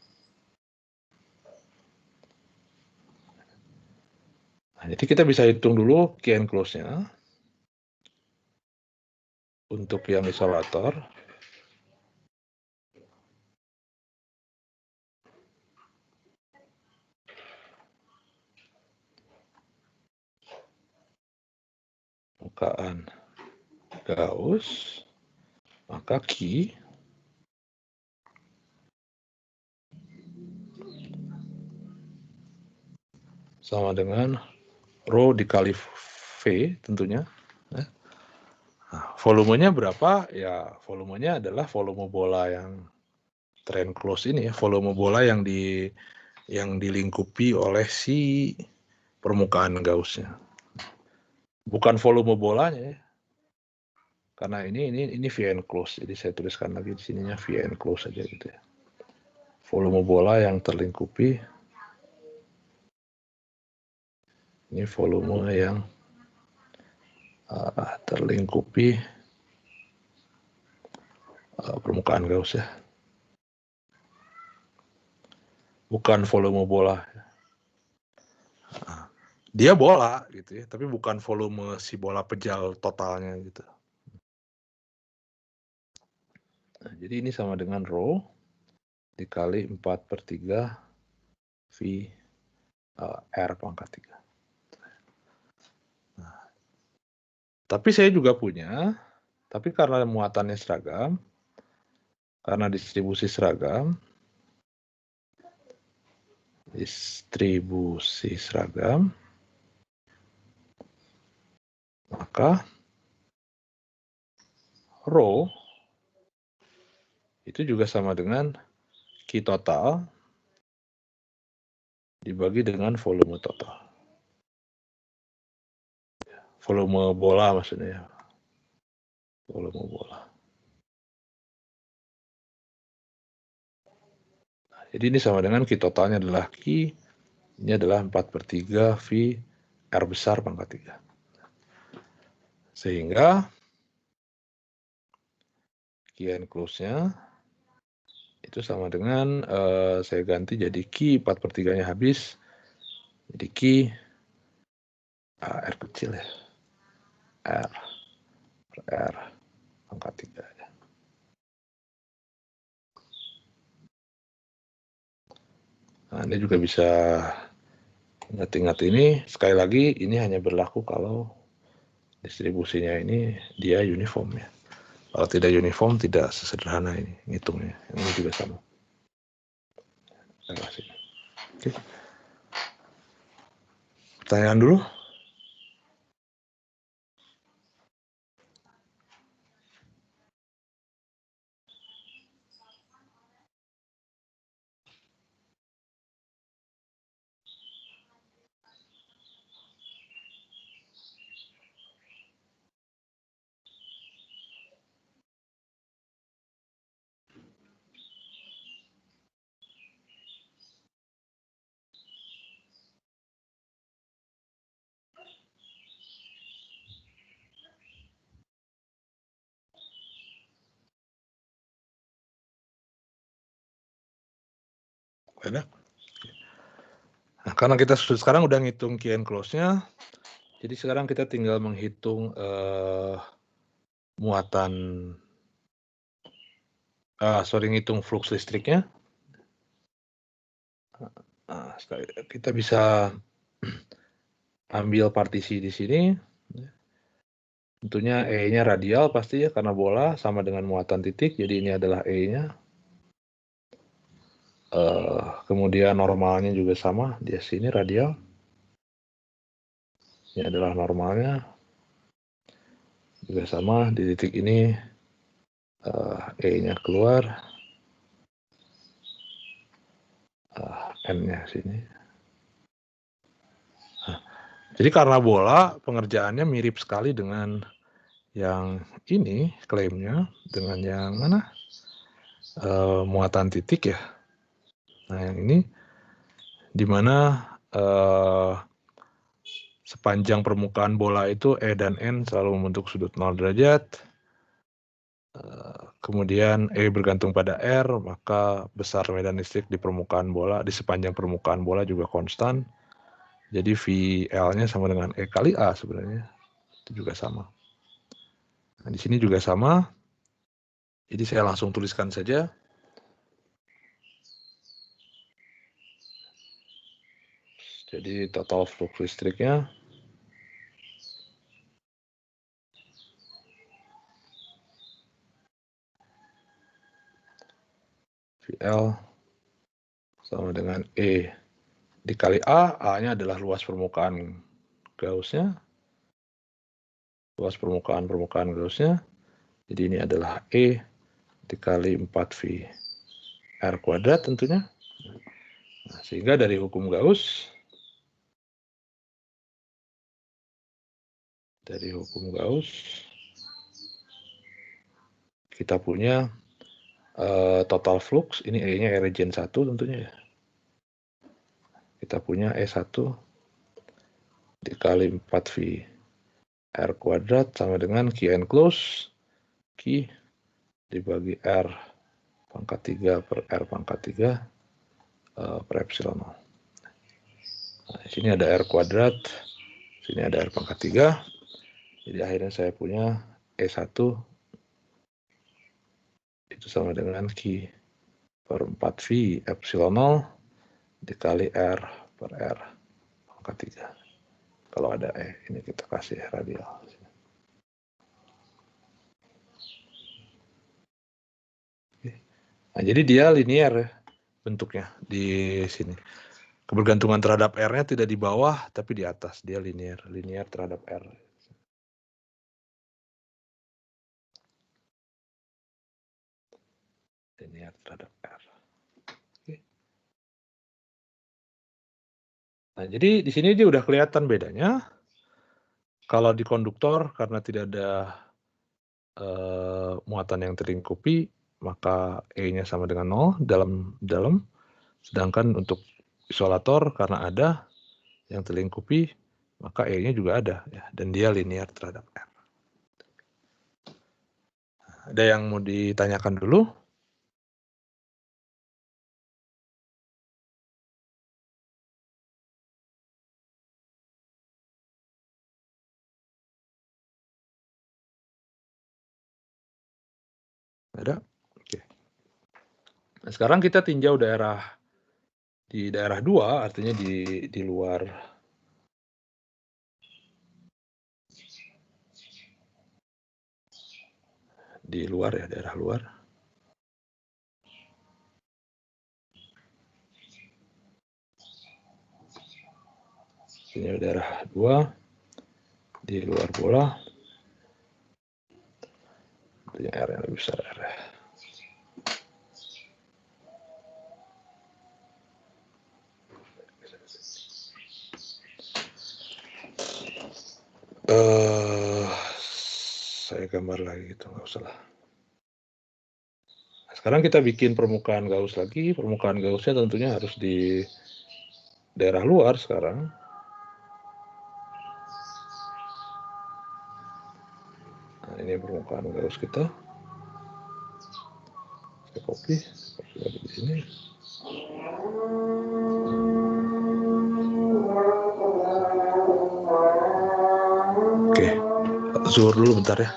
Nah, jadi kita bisa hitung dulu key enclosed-nya untuk yang isolator. Permukaan Gauss, maka Q sama dengan rho dikali V tentunya. Nah, volumenya berapa? Ya, volumenya adalah volume bola yang terenclose ini ya, volume bola yang dilingkupi oleh si permukaan Gauss-nya. Bukan volume bolanya ya. Karena ini V enclosed, jadi saya tuliskan lagi di sininya V enclosed aja gitu ya. Volume bola yang terlingkupi, ini volume yang terlingkupi permukaan Gauss ya. Bukan volume bola. Dia bola gitu ya, tapi bukan volume si bola pejal totalnya gitu. Nah, jadi ini sama dengan rho dikali 4/3 V R pangkat 3. Nah, tapi saya juga punya, tapi karena muatannya seragam, karena distribusi seragam, maka rho itu juga sama dengan Q total dibagi dengan volume total. Volume bola maksudnya. Volume bola. Jadi ini sama dengan Q totalnya adalah Q, ini adalah 4/3 V R besar pangkat 3. Sehingga Q enclose-nya itu sama dengan, saya ganti jadi Q 4/3-nya habis, jadi Q R kecil ya, R pangkat 3 ya. Nah, Anda juga bisa ingat-ingat ini, sekali lagi ini hanya berlaku kalau distribusinya ini dia uniform ya. Kalau tidak uniform tidak sesederhana ini ngitungnya. Ini juga sama. Oke. Pertanyaan dulu. Ada? Nah, karena kita sekarang udah ngitung Q enclose-nya, jadi sekarang kita tinggal menghitung ngitung flux listriknya. Nah, kita bisa ambil partisi di sini. Tentunya E-nya radial pasti ya, karena bola sama dengan muatan titik, jadi ini adalah E-nya. Kemudian normalnya juga sama, di sini radial. Ini adalah normalnya. Juga sama, di titik ini E-nya keluar. N-nya sini. Nah, jadi karena bola, pengerjaannya mirip sekali dengan yang ini, klaimnya, dengan yang mana? Muatan titik ya. Nah, yang ini di mana sepanjang permukaan bola itu E dan N selalu membentuk sudut 0 derajat. Kemudian E bergantung pada R, maka besar medan listrik di permukaan bola, di sepanjang permukaan bola juga konstan. Jadi VL-nya sama dengan E kali A sebenarnya. Itu juga sama. Nah, di sini juga sama. Jadi saya langsung tuliskan saja. Jadi total flux listriknya VL sama dengan E dikali A. A-nya adalah luas permukaan Gauss-nya. Luas permukaan Gauss-nya. Jadi ini adalah E dikali 4V R kuadrat tentunya. Nah, sehingga dari hukum Gauss, kita punya total flux, ini E-nya E regen 1 tentunya ya. Kita punya E1 dikali 4V R kuadrat sama dengan Q enclose, Q dibagi R pangkat 3 per R pangkat 3 per epsilon 0. Nah, di sini ada R kuadrat, sini ada R pangkat 3. Jadi akhirnya saya punya E1 itu sama dengan Q per 4V epsilon 0 dikali R per R pangkat 3. Kalau ada E, ini kita kasih radial. Nah, jadi dia linear ya bentuknya di sini. Kebergantungan terhadap R-nya tidak di bawah, tapi di atas. Dia linear terhadap R. Linear terhadap R. Oke. Nah, jadi di sini dia udah kelihatan bedanya. Kalau di konduktor karena tidak ada muatan yang terlingkupi, maka E-nya sama dengan 0 dalam. Sedangkan untuk isolator karena ada yang terlingkupi, maka E-nya juga ada ya, dan dia linear terhadap R. Ada yang mau ditanyakan dulu? Ada? Oke. Nah, sekarang kita tinjau di daerah 2, artinya di luar ya, daerah luar. Ini daerah 2 di luar bola. Artinya R yang lebih besar R. Saya gambar lagi gitu, nggak usah lah. Nah, sekarang kita bikin permukaan Gauss lagi. Permukaan Gaussnya tentunya harus di daerah luar sekarang. Nah, ini permukaan Gauss kita. Saya copy lagi di sini. Oke, zuhur dulu bentar ya.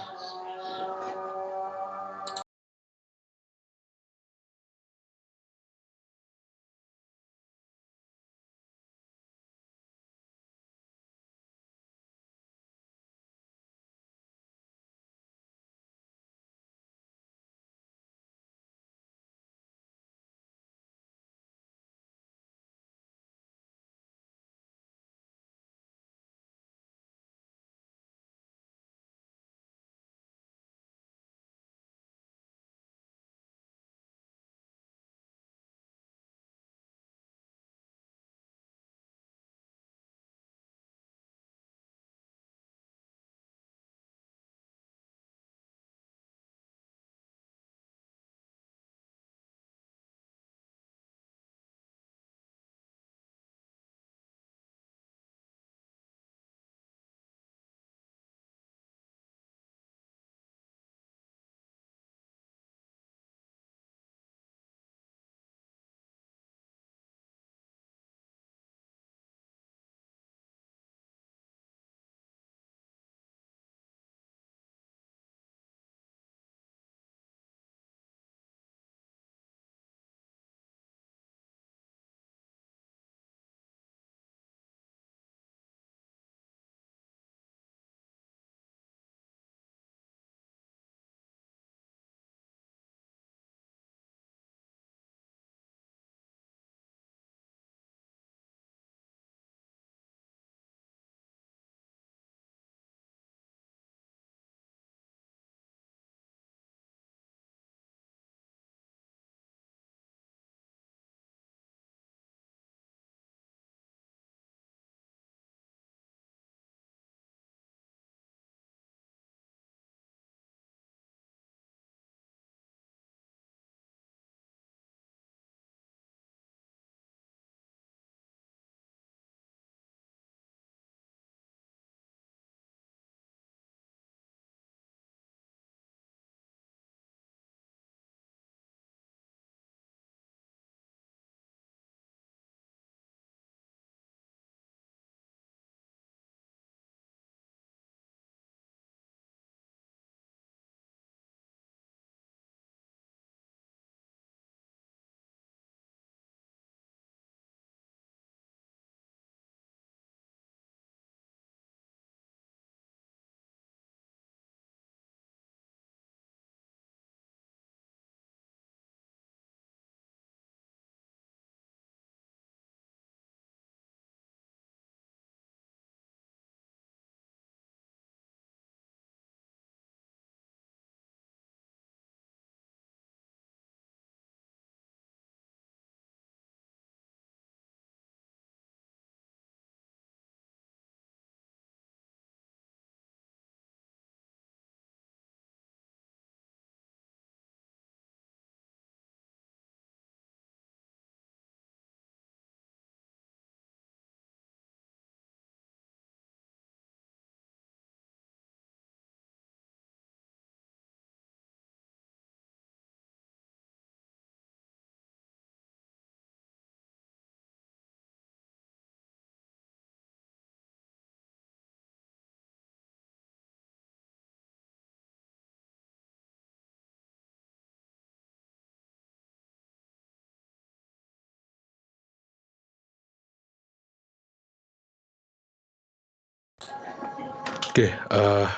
Oke,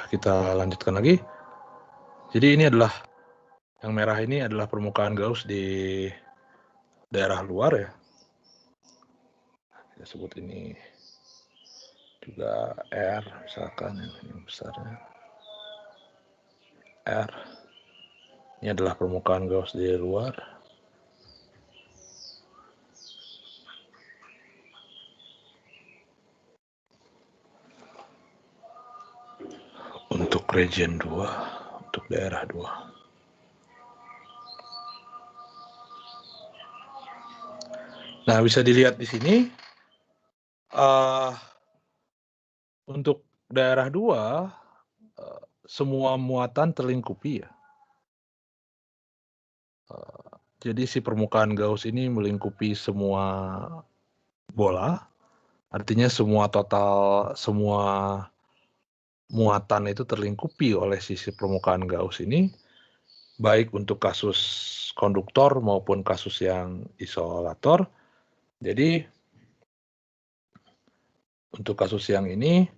kita lanjutkan lagi. Jadi ini adalah, yang merah ini adalah permukaan Gauss di daerah luar ya. Kita sebut ini juga R, misalkan yang besarnya R. Ini adalah permukaan Gauss di luar. Untuk region 2, untuk daerah 2. Nah, bisa dilihat di sini, untuk daerah 2, semua muatan terlingkupi ya. Jadi si permukaan Gauss ini melingkupi semua bola, artinya semua muatan itu terlingkupi oleh sisi permukaan Gauss ini, baik untuk kasus konduktor maupun kasus yang isolator. Jadi untuk kasus yang ini,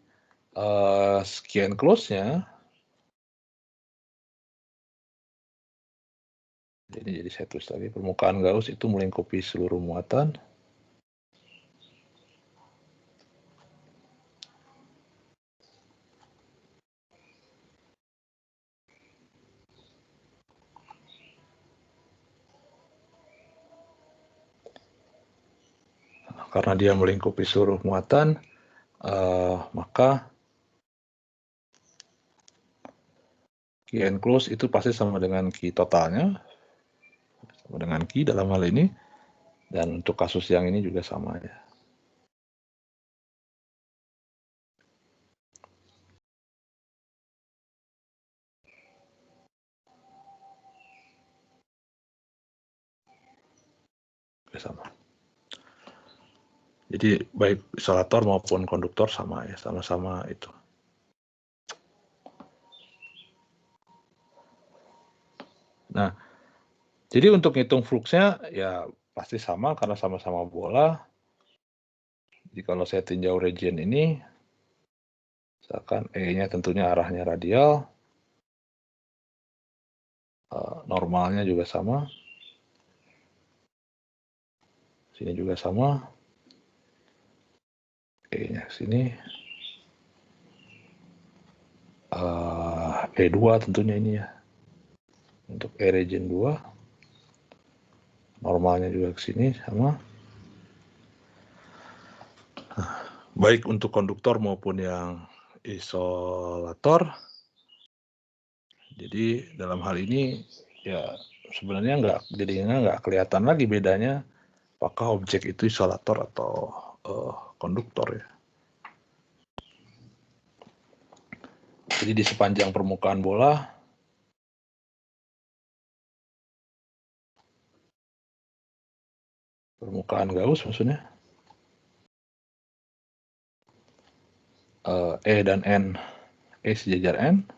sekian close-nya. Jadi saya tulis lagi, permukaan Gauss itu melingkupi seluruh muatan. Karena dia melingkupi seluruh muatan, maka Q enclosed itu pasti sama dengan Q totalnya, sama dengan Q dalam hal ini, dan untuk kasus yang ini juga sama ya. Sama. Jadi baik isolator maupun konduktor sama ya, sama-sama itu. Nah, jadi untuk ngitung fluxnya ya pasti sama karena sama-sama bola. Jadi kalau saya tinjau region ini, misalkan E-nya tentunya arahnya radial, normalnya juga sama, sini juga sama, E-nya sini, E2 tentunya ini ya, untuk E region 2, normalnya juga ke sini sama. Baik untuk konduktor maupun yang isolator. Jadi dalam hal ini ya sebenarnya nggak kelihatan lagi bedanya apakah objek itu isolator atau konduktor ya. Jadi di sepanjang permukaan bola permukaan Gauss maksudnya E dan N, E sejajar N,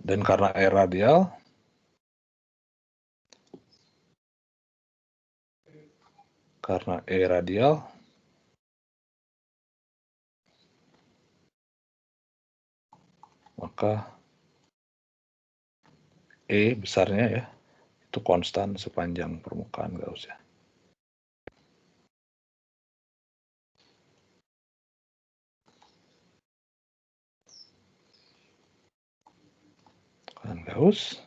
dan karena E radial, maka E besarnya ya itu konstan sepanjang permukaan Gauss ya. Kan Gauss.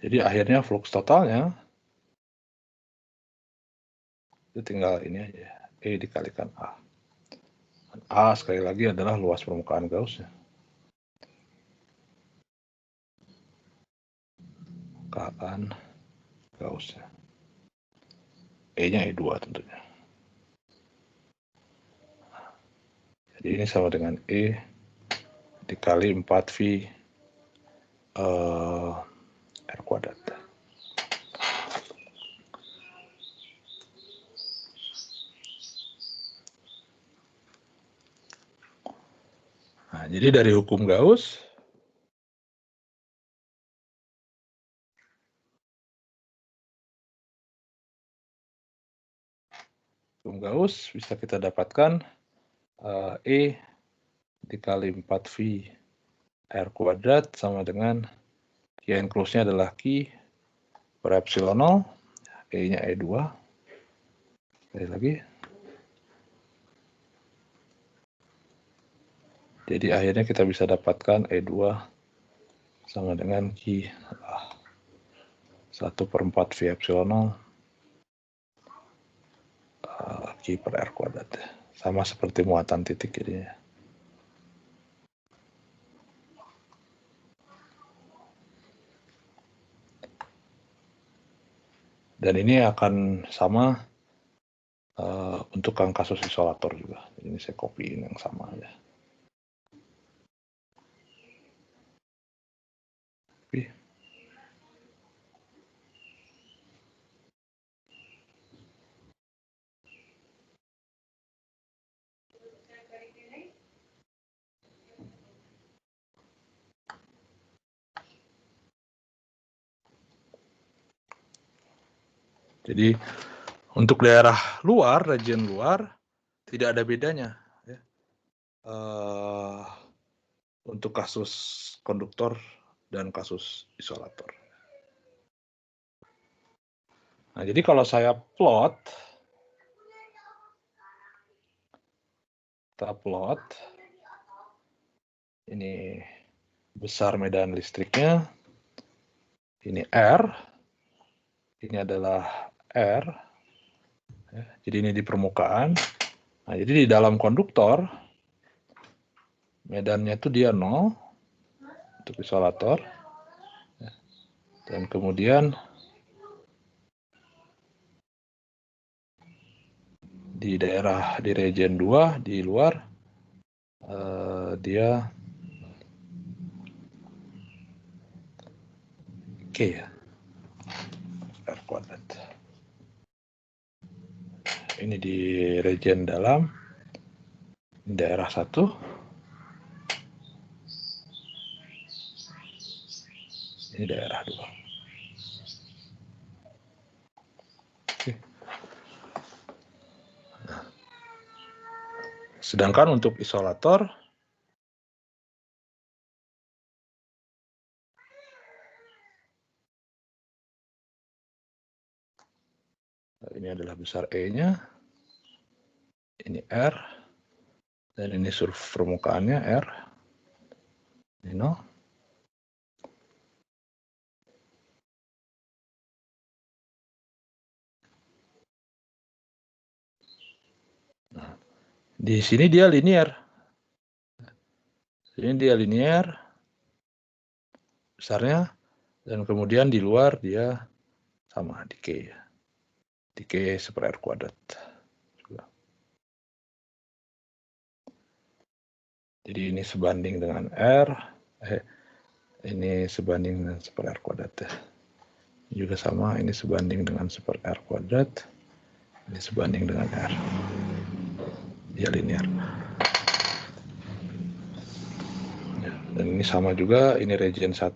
Jadi akhirnya flux totalnya itu tinggal ini aja, E dikalikan A. Dan A sekali lagi adalah luas permukaan Gauss ya. Kan Gauss ya. E-nya E2 tentunya. Jadi ini sama dengan E dikali 4V R kuadrat. Nah, jadi dari hukum Gauss, Hukum Gauss bisa kita dapatkan E dikali 4V R kuadrat sama dengan Q enclosed-nya adalah Q per epsilon 0, E-nya E2. Sekali lagi. Jadi akhirnya kita bisa dapatkan E2 sama dengan Q 1/4 V epsilon 0 Q per R kuadrat. Sama seperti muatan titik jadinya. Dan ini akan sama untuk yang kasus isolator juga. Jadi ini saya copyin yang sama aja. Jadi untuk daerah luar, region luar, tidak ada bedanya. Ya. Untuk kasus konduktor dan kasus isolator. Nah, jadi kalau saya plot, kita plot, ini besar medan listriknya, ini R, ini adalah R, ya, jadi ini di permukaan. Nah, jadi di dalam konduktor, medannya itu dia 0 untuk isolator, ya, dan kemudian di daerah di region 2 di luar dia K ya, R kuadrat. Ini di region dalam, ini daerah 1. Ini daerah 2. Oke. Nah. Sedangkan untuk isolator, ini adalah besar E-nya, ini R, dan ini surface permukaannya R, ini 0. Nah, di sini dia linear. Ini dia linear, besarnya, dan kemudian di luar dia sama, di K ya. Di K per R kuadrat. Jadi ini sebanding dengan R, ini sebanding dengan per R kuadrat ya. Ini juga sama, ini sebanding dengan per R kuadrat, ini sebanding dengan R. Dia linear. Ya, dan ini sama juga, ini region 1.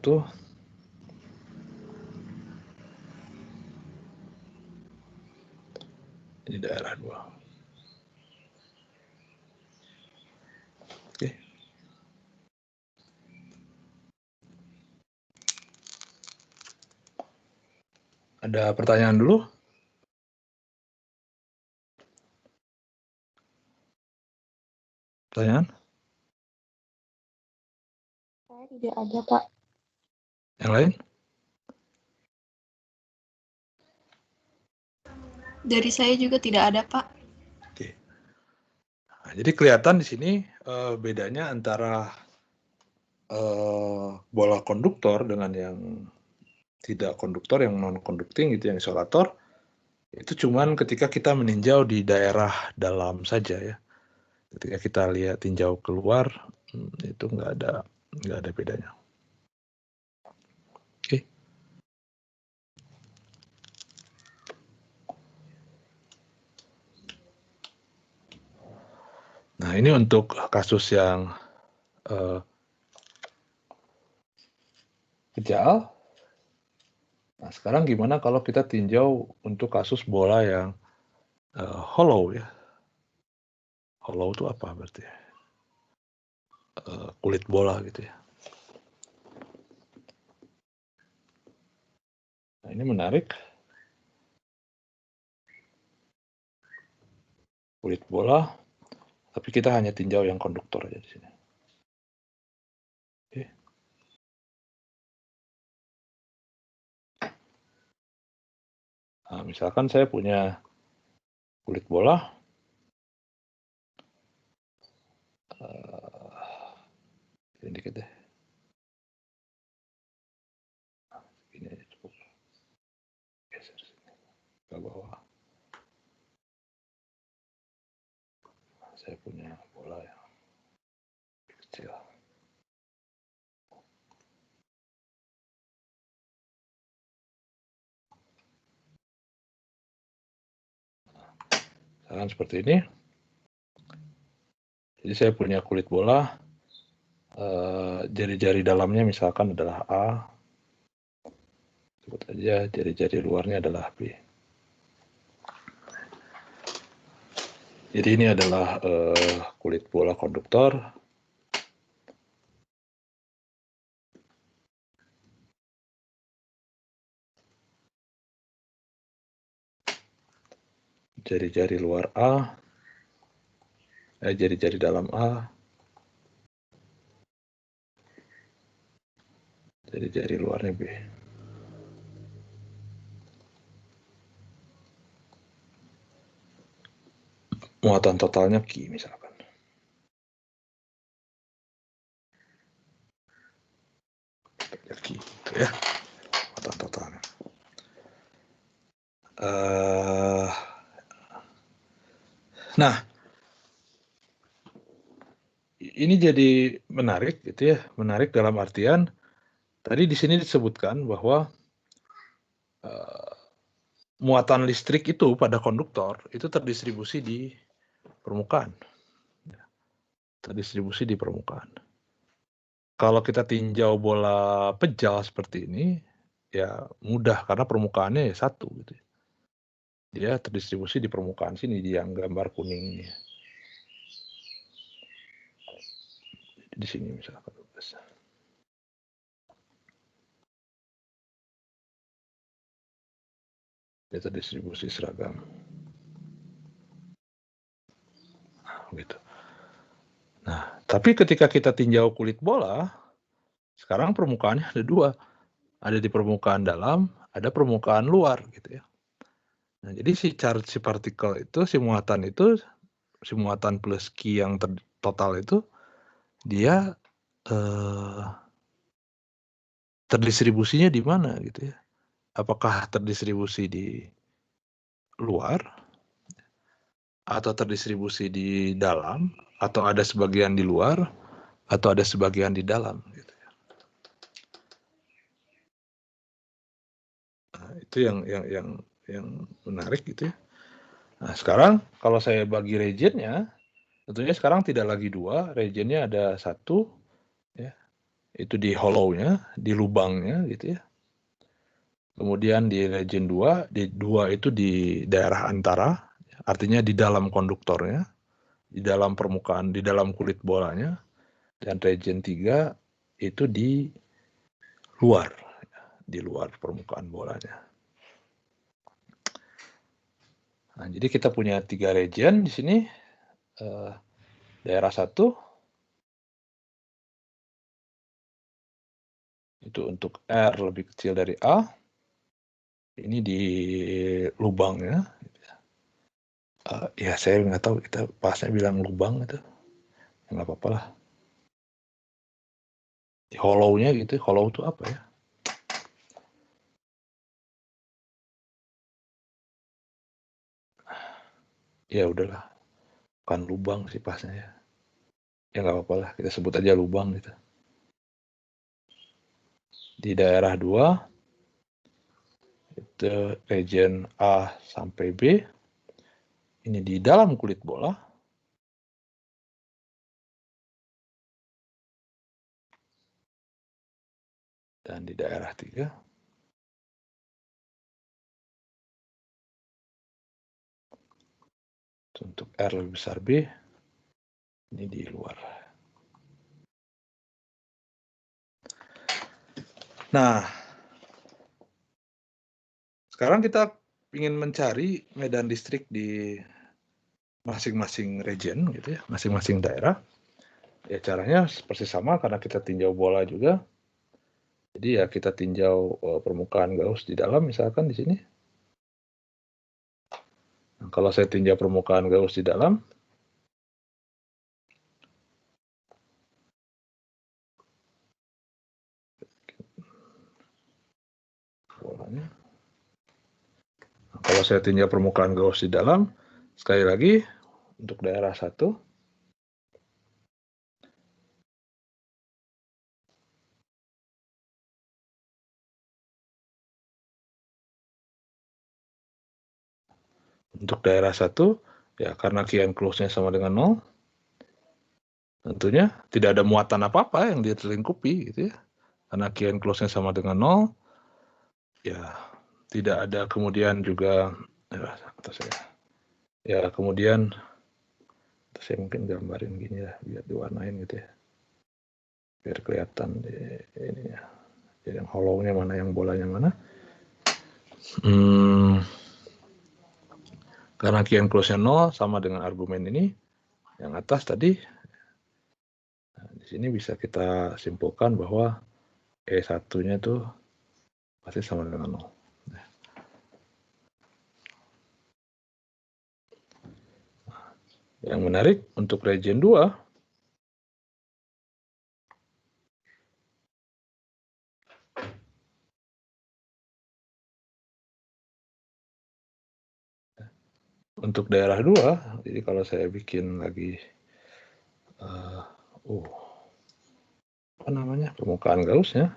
Ini daerah 2. Oke. Ada pertanyaan dulu? Pertanyaan? Saya tidak ada, Pak. Yang lain? Dari saya juga tidak ada, Pak. Oke. Nah, jadi kelihatan di sini bedanya antara bola konduktor dengan yang tidak konduktor, yang non conducting gitu, yang isolator, itu cuman ketika kita meninjau di daerah dalam saja ya. Ketika kita lihat tinjau keluar, itu nggak ada bedanya. Oke. Nah, ini untuk kasus yang kejal. Nah, sekarang gimana kalau kita tinjau untuk kasus bola yang hollow ya. Hollow itu apa berarti? Kulit bola gitu ya. Nah, ini menarik. Kulit bola, tapi kita hanya tinjau yang konduktor aja di sini. Oke. Nah, misalkan saya punya kulit bola, ini dikit deh. Ini aja cukup. Geser sini ke bawah. Saya punya bola yang kecil. Misalkan seperti ini. Jadi saya punya kulit bola, jari-jari dalamnya misalkan adalah A, sebut aja jari-jari luarnya adalah B. Jadi ini adalah kulit bola konduktor. Jari-jari luar A, jari-jari dalam A, jari-jari luarnya B. Muatan totalnya Q misalkan. Q gitu ya, muatan totalnya. Nah, ini jadi menarik gitu ya, menarik dalam artian tadi di sini disebutkan bahwa muatan listrik itu pada konduktor itu terdistribusi di permukaan. Terdistribusi di permukaan. Kalau kita tinjau bola pejal seperti ini, ya mudah karena permukaannya ya satu gitu. Dia terdistribusi di permukaan sini di yang gambar kuning ini. Di sini misalkan. Dia terdistribusi seragam. Gitu. Nah, tapi ketika kita tinjau kulit bola, sekarang permukaannya ada dua. Ada di permukaan dalam, ada permukaan luar gitu ya. Nah, jadi si partikel itu, si muatan plus Q yang total itu, dia terdistribusinya di mana gitu ya. Apakah terdistribusi di luar, atau terdistribusi di dalam, atau ada sebagian di luar, atau ada sebagian di dalam gitu ya. Nah, itu yang menarik gitu ya. Nah, sekarang kalau saya bagi regionnya, tentunya sekarang tidak lagi dua, regionnya ada satu, ya, itu di hollow-nya, di lubangnya gitu ya. Kemudian di region 2, di 2 itu di daerah antara, artinya di dalam konduktornya, di dalam permukaan, di dalam kulit bolanya, dan region 3 itu di luar permukaan bolanya. Nah, jadi kita punya 3 region di sini, daerah 1, itu untuk R lebih kecil dari A, ini di lubangnya, ya saya nggak tahu kita pasnya bilang lubang itu, nggak apa-apa lah. Di hollow-nya gitu, hollow itu apa ya? Ya udahlah, bukan lubang sih pasnya ya. Ya nggak apa-apa lah, kita sebut aja lubang gitu. Di daerah 2, itu region A sampai B, ini di dalam kulit bola, dan di daerah 3, Untuk R lebih besar B, ini di luar. Nah, sekarang kita ingin mencari medan listrik di masing-masing region, gitu ya, masing-masing daerah. Ya caranya persis sama karena kita tinjau bola juga. Jadi ya kita tinjau permukaan Gauss di dalam, misalkan di sini. Nah, kalau saya tinjau permukaan Gauss di dalam, bolanya. Nah, kalau saya tinjau permukaan Gauss di dalam, sekali lagi untuk daerah 1, untuk daerah 1, ya karena Q enclosed-nya sama dengan 0, tentunya tidak ada muatan apa-apa yang dia terlingkupi, gitu ya. Karena Q enclosed-nya sama dengan 0, ya tidak ada kemudian juga, ya kemudian, saya mungkin gambarin gini ya, biar diwarnain gitu ya. Biar kelihatan ini ya. Jadi yang hollow-nya mana, yang bolanya mana. Karena Q enclosed-nya 0 sama dengan argumen ini, yang atas tadi, nah, di sini bisa kita simpulkan bahwa E1-nya itu pasti sama dengan 0. Nah, yang menarik untuk region 2, untuk daerah 2, jadi kalau saya bikin lagi apa namanya, permukaan Gauss-nya,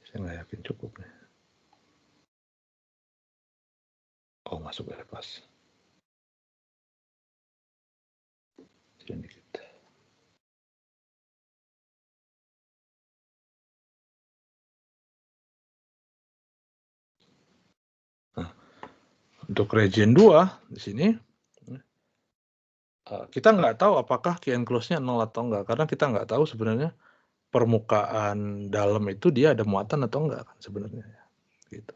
saya nggak yakin cukup nih. Oh, masuk ya, pas. Sini dikit. Nah, untuk region 2 di sini, kita nggak tahu apakah Q enclosed-nya 0 atau enggak, karena kita nggak tahu sebenarnya permukaan dalam itu dia ada muatan atau enggak kan sebenarnya. Gitu.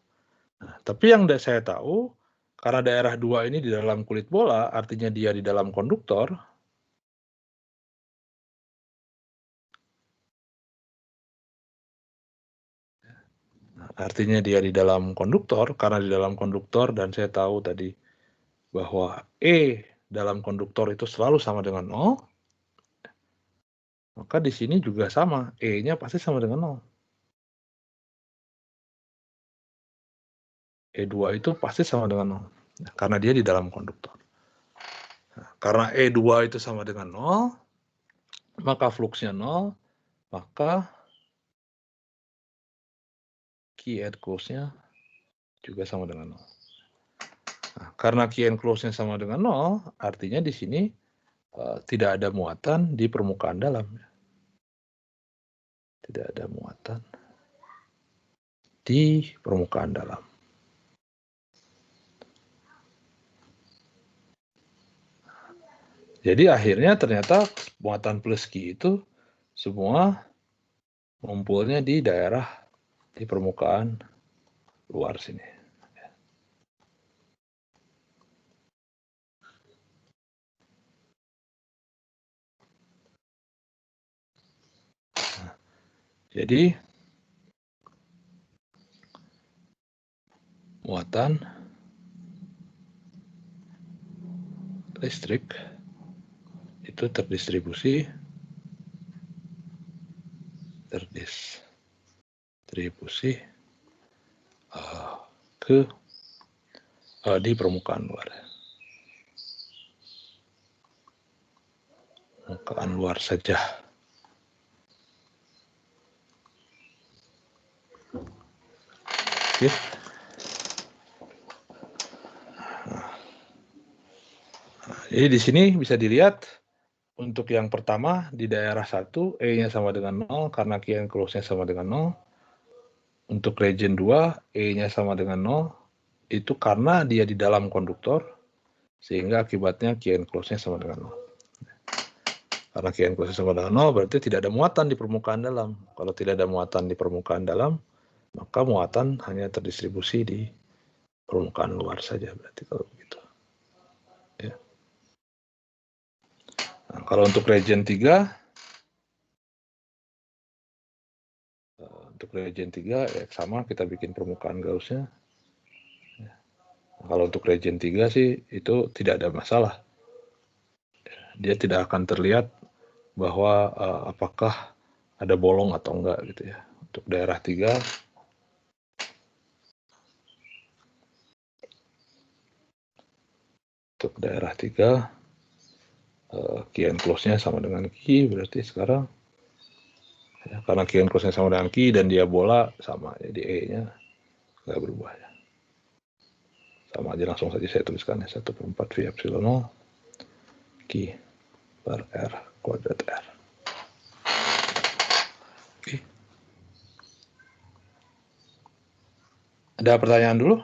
Nah, tapi yang saya tahu, karena daerah 2 ini di dalam kulit bola, artinya dia di dalam konduktor. Nah, artinya dia di dalam konduktor, karena di dalam konduktor, dan saya tahu tadi bahwa E dalam konduktor itu selalu sama dengan 0, maka di sini juga sama, E-nya pasti sama dengan 0. E2 itu pasti sama dengan 0, karena dia di dalam konduktor. Nah, karena E2 itu sama dengan 0, maka fluxnya 0, maka Q enclosed-nya juga sama dengan 0. Nah, karena Q enclosed-nya sama dengan 0, artinya di sini tidak ada muatan di permukaan dalam. Tidak ada muatan di permukaan dalam. Jadi akhirnya ternyata muatan plus Q itu semua ngumpulnya di daerah di permukaan luar sini. Nah, jadi muatan listrik itu terdistribusi ke di permukaan luar. Permukaan luar saja. Oke. Jadi di sini bisa dilihat untuk yang pertama di daerah 1 E-nya sama dengan 0 karena Q enclosed-nya sama dengan 0. Untuk region 2 E-nya sama dengan 0 itu karena dia di dalam konduktor, sehingga akibatnya Q enclosed-nya sama dengan 0. Karena Q enclosed sama dengan 0, berarti tidak ada muatan di permukaan dalam. Kalau tidak ada muatan di permukaan dalam, maka muatan hanya terdistribusi di permukaan luar saja, berarti kalau begitu. Ya. Nah, kalau untuk region 3, ya sama, kita bikin permukaan Gauss-nya. Ya. Nah, kalau untuk region 3 sih, itu tidak ada masalah. Dia tidak akan terlihat bahwa apakah ada bolong atau enggak gitu ya. Untuk daerah 3, Q enclosed-nya sama dengan Q, berarti sekarang ya, karena Q enclosed-nya sama dengan Q dan dia bola sama, jadi E-nya nggak berubah ya. Sama aja, langsung saja saya tuliskan ya, 1/4 V epsilon 0 Q per R kuadrat R. Oke. Ada pertanyaan dulu?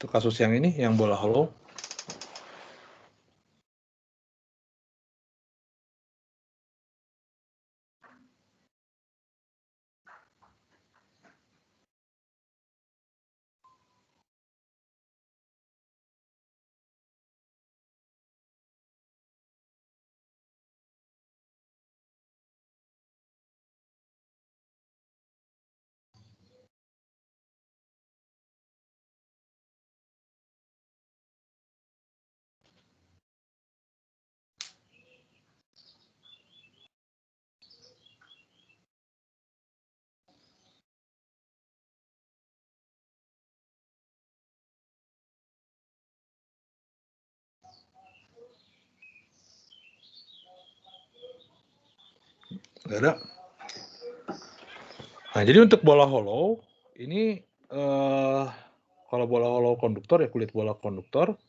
Untuk kasus yang ini, yang bola hollow. Nggak ada. Nah, jadi untuk bola hollow, ini kalau bola hollow konduktor ya, kulit bola konduktor,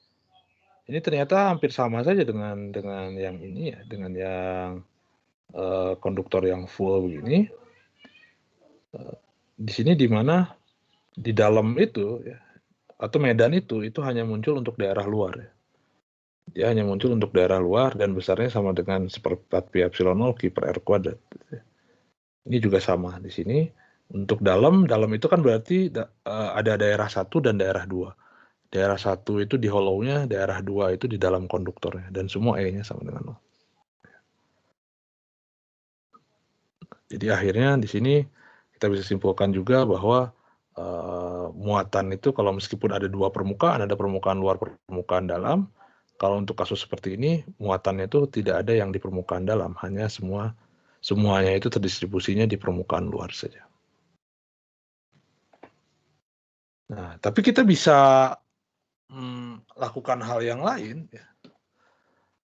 ini ternyata hampir sama saja dengan yang ini ya, dengan yang konduktor yang full begini. Di sini di mana di dalam itu ya, atau medan itu hanya muncul untuk daerah luar ya. Dia hanya muncul untuk daerah luar dan besarnya sama dengan 1/4 pi epsilon 0 Q per R kuadrat. Ini juga sama di sini. Untuk dalam itu kan berarti ada daerah 1 dan daerah 2. Daerah 1 itu di hollow-nya, daerah 2 itu di dalam konduktornya, dan semua E-nya sama dengan 0. Jadi akhirnya di sini kita bisa simpulkan juga bahwa muatan itu kalau meskipun ada dua permukaan, ada permukaan luar, permukaan dalam, kalau untuk kasus seperti ini muatannya itu tidak ada yang di permukaan dalam, hanya semuanya itu terdistribusinya di permukaan luar saja. Nah, tapi kita bisa lakukan hal yang lain ya.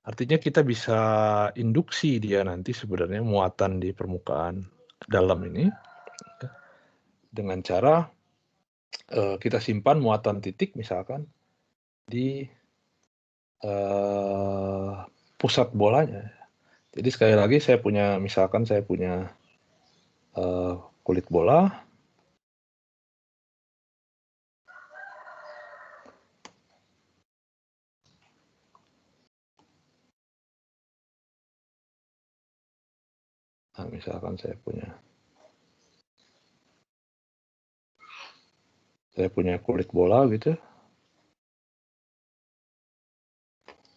Artinya kita bisa induksi dia nanti sebenarnya muatan di permukaan dalam ini ya, dengan cara kita simpan muatan titik misalkan di pusat bolanya. Jadi sekali lagi misalkan saya punya kulit bola. Nah, misalkan saya punya kulit bola gitu.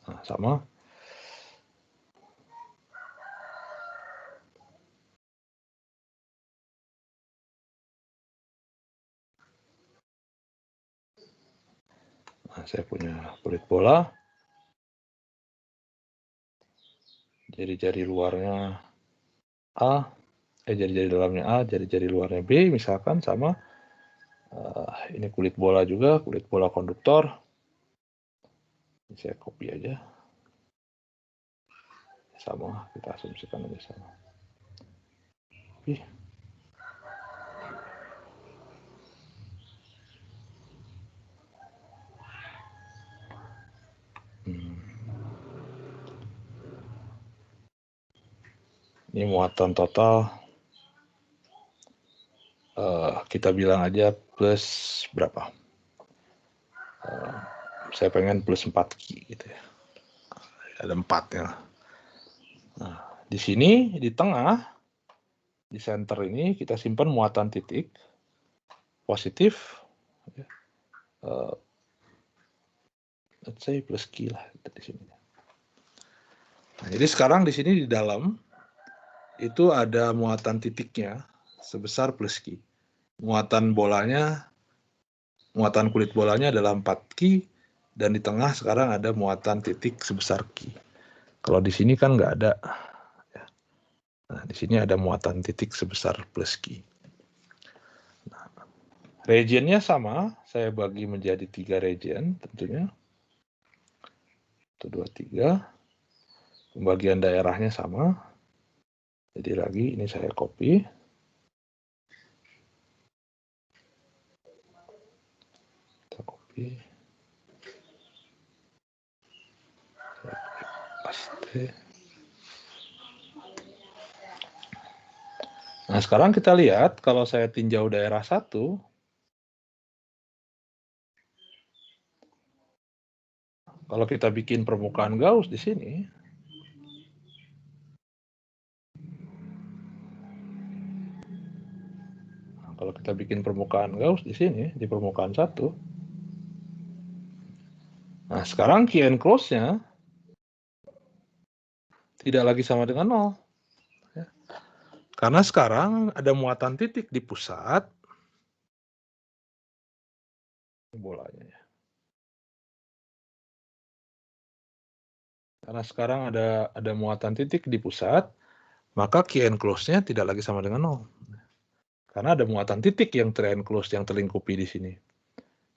Nah, sama. Nah, saya punya kulit bola. Jari-jari luarnya A, jari-jari dalamnya A, jari-jari luarnya B, misalkan sama. Ini kulit bola juga, kulit bola konduktor. Ini saya copy aja. Sama, kita asumsikan aja sama. Ini muatan total kita bilang aja plus berapa? Saya pengen plus 4Q gitu ya. Ada 4 ya. Nah, di sini di tengah, di center ini kita simpan muatan titik positif. Let's say plus Q lah di sini. Nah, jadi sekarang di sini di dalam itu ada muatan titiknya sebesar plus Q. Muatan kulit bolanya adalah 4Q, dan di tengah sekarang ada muatan titik sebesar Q. Kalau di sini kan nggak ada. Nah, di sini ada muatan titik sebesar plus Q. Nah, regionnya sama, saya bagi menjadi 3 region tentunya. 1, 2, 3. Pembagian daerahnya sama. Jadi lagi ini saya copy. Kita copy. Paste. Nah, sekarang kita lihat kalau saya tinjau daerah 1, kalau kita bikin permukaan Gauss di sini, kalau kita bikin permukaan Gauss di sini, di permukaan 1, nah sekarang Q enclose-nya tidak lagi sama dengan 0. Ya. Karena sekarang ada muatan titik di pusat, bolanya ya. Karena sekarang ada muatan titik di pusat, maka Q enclose-nya tidak lagi sama dengan 0. Karena ada muatan titik yang terenclose, yang terlingkupi di sini.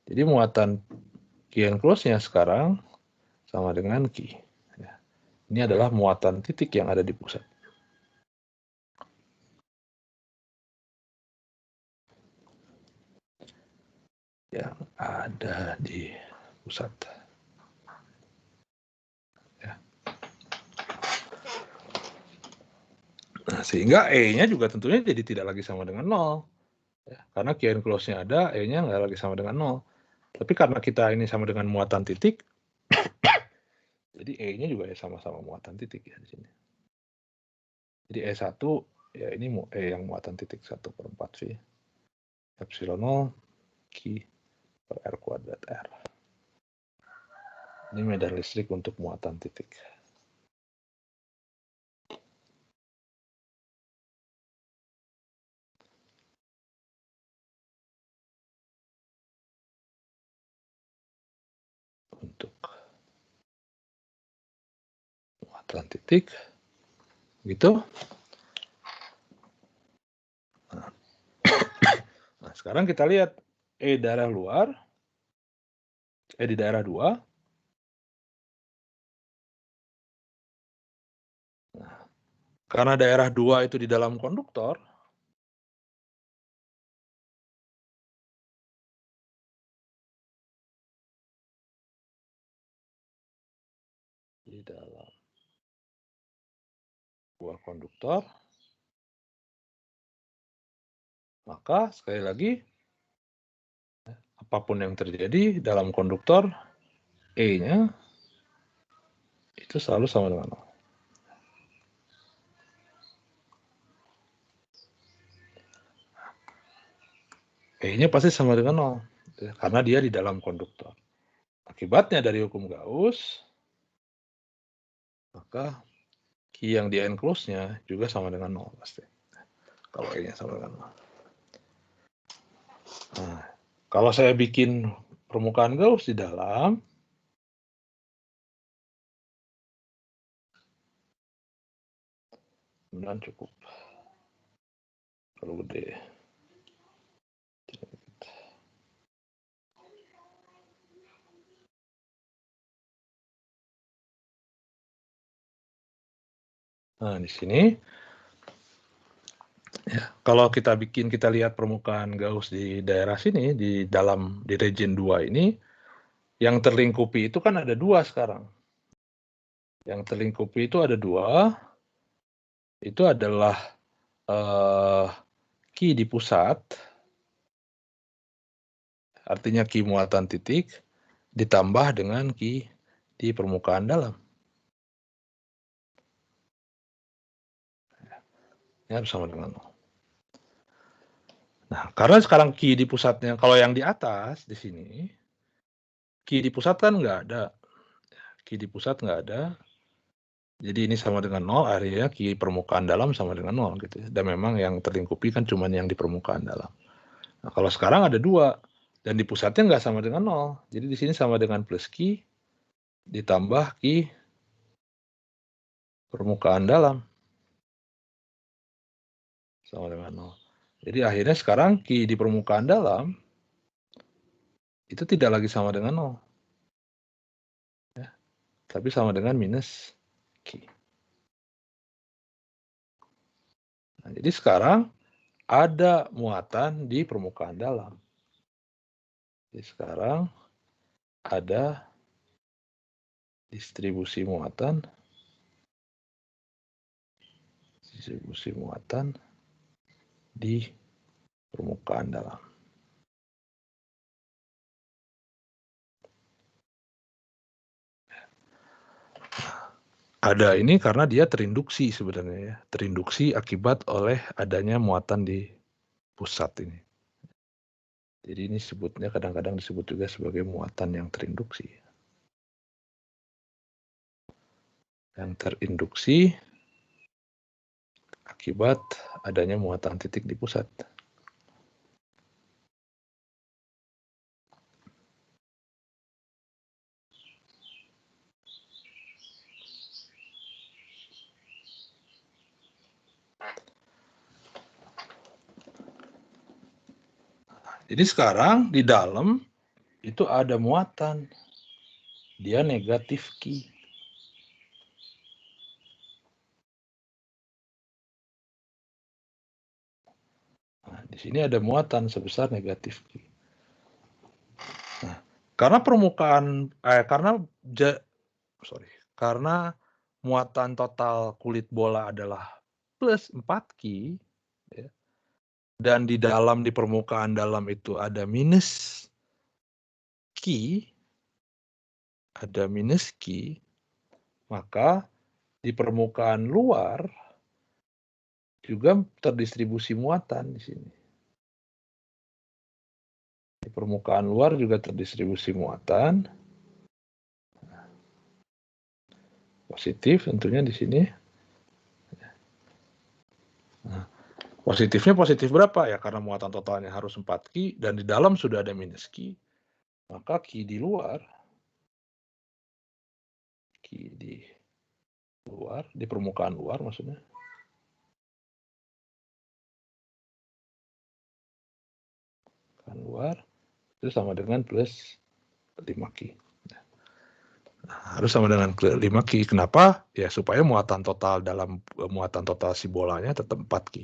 Jadi muatan Q enclose-nya sekarang sama dengan Q. Ya. Ini adalah muatan titik yang ada di pusat. Yang ada di pusat. Ya. Nah, sehingga E-nya juga tentunya jadi tidak lagi sama dengan 0. Ya, karena Q enclose-nya ada, E-nya nggak lagi sama dengan 0. Tapi karena kita ini sama dengan muatan titik, jadi E-nya juga ya sama-sama muatan titik ya di sini. Jadi E1, ya ini E yang muatan titik 1/4V. Epsilon 0 Q per R kuadrat R. Ini medan listrik untuk muatan titik. Untuk muatan titik. Gitu. Nah, sekarang kita lihat E daerah luar, E di daerah 2. Nah, karena daerah 2 itu di dalam konduktor, di dalam buah konduktor, maka sekali lagi, apapun yang terjadi dalam konduktor, E-nya itu selalu sama dengan 0. E-nya pasti sama dengan 0, karena dia di dalam konduktor. Akibatnya dari hukum Gauss, maka Q yang di enclose-nya juga sama dengan 0 pasti. Kalau E-nya sama dengan 0. Nah, kalau saya bikin permukaan Gauss di dalam, kemudian cukup terlalu gede. Nah, di sini, ya, kalau kita lihat permukaan Gauss di daerah sini, di region 2 ini, yang terlingkupi itu kan ada 2 sekarang. Yang terlingkupi itu ada 2, itu adalah Q Q di pusat, artinya Q muatan titik, ditambah dengan Q di permukaan dalam. Ini harus sama dengan 0. Nah, karena sekarang Q di pusatnya, kalau yang di atas, di sini, Q di pusat kan nggak ada. Q di pusat nggak ada. Jadi ini sama dengan 0, akhirnya Q permukaan dalam sama dengan 0. Gitu ya. Dan memang yang terlingkupi kan cuma yang di permukaan dalam. Nah, kalau sekarang ada 2, dan di pusatnya nggak sama dengan 0. Jadi di sini sama dengan plus Q, ditambah Q permukaan dalam. Sama dengan 0. Jadi akhirnya sekarang Q di permukaan dalam, itu tidak lagi sama dengan 0. Ya, tapi sama dengan minus Q. Nah, jadi sekarang ada muatan di permukaan dalam. Jadi sekarang ada distribusi muatan di permukaan dalam. Ada ini karena dia terinduksi sebenarnya ya, terinduksi akibat oleh adanya muatan di pusat ini. Jadi ini sebutnya kadang-kadang disebut juga sebagai muatan yang terinduksi. Yang terinduksi akibat adanya muatan titik di pusat. Jadi sekarang di dalam itu ada muatan, dia negatif Q. Nah, di sini ada muatan sebesar negatif Q. Nah, karena permukaan, karena muatan total kulit bola adalah plus 4Q, ya, dan di dalam, di permukaan dalam itu ada minus Q, maka di permukaan luar juga terdistribusi muatan di sini. Di permukaan luar juga terdistribusi muatan. Positif tentunya di sini. Nah, positifnya positif berapa? Ya karena muatan totalnya harus 4Q dan di dalam sudah ada minus Q. Maka Q di luar, di permukaan luar maksudnya, luar itu sama dengan plus 5Q. Nah, harus sama dengan 5Q. Kenapa? Ya supaya muatan total si bolanya tetap 4Q.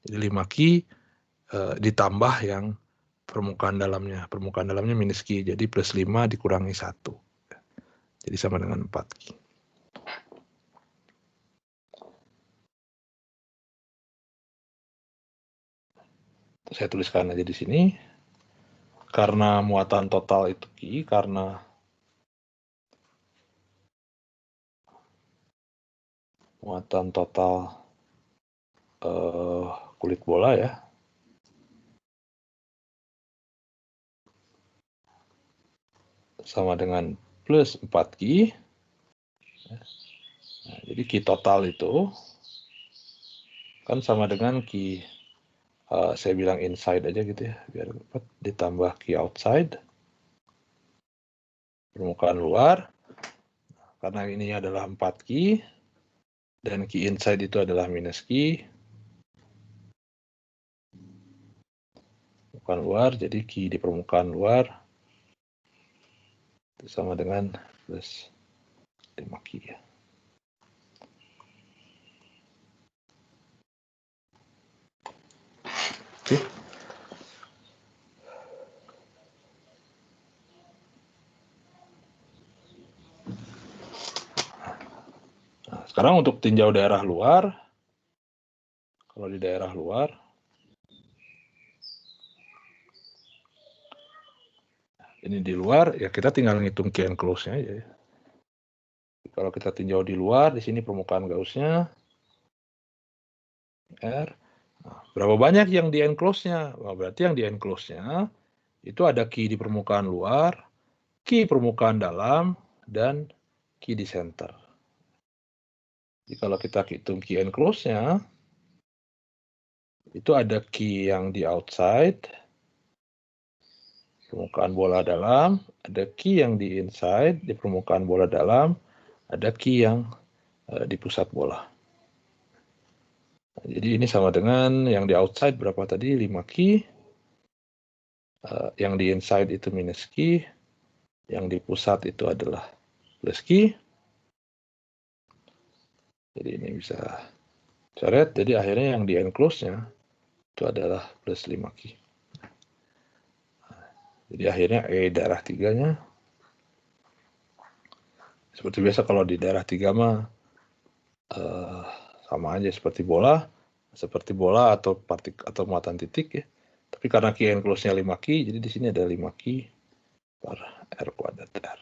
Jadi 5Q ditambah yang permukaan dalamnya. Permukaan dalamnya minus Q. Jadi plus 5 dikurangi 1. Jadi sama dengan 4Q. Saya tuliskan aja di sini. Karena muatan total itu Q, karena muatan total kulit bola ya, sama dengan plus 4Q. Nah, jadi Q total itu kan sama dengan Q, saya bilang inside aja gitu ya, biar dapat, ditambah Q outside, permukaan luar, karena ini adalah 4Q, dan Q inside itu adalah minus Q, permukaan luar, jadi Q di permukaan luar itu sama dengan plus 5Q ya. Oke. Nah, sekarang untuk tinjau daerah luar, kalau di daerah luar, ini di luar, ya kita tinggal ngitung key enclose-nya aja ya. Kalau kita tinjau di luar, di sini permukaan Gauss-nya R. Nah, berapa banyak yang di enclose-nya? Nah, berarti yang di enclose-nya itu ada key di permukaan luar, key permukaan dalam, dan key di center. Jadi kalau kita hitung key enclose-nya, itu ada key yang di outside, permukaan bola dalam, ada key yang di inside, di permukaan bola dalam, ada key yang di pusat bola. Nah, jadi ini sama dengan yang di outside berapa tadi? 5 key. Yang di inside itu minus key. Yang di pusat itu adalah plus key. Jadi ini bisa coret. Jadi akhirnya yang di enclose-nya itu adalah plus 5 key. Jadi akhirnya E daerah 3-nya. Seperti biasa kalau di daerah 3 mah sama aja seperti bola atau muatan titik ya. Tapi karena key enclose-nya 5 key, jadi di sini ada 5 key per R kuadrat R.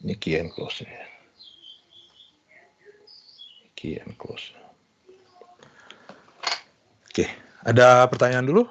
Ini key enclose-nya. Key enclose. Oke, ada pertanyaan dulu?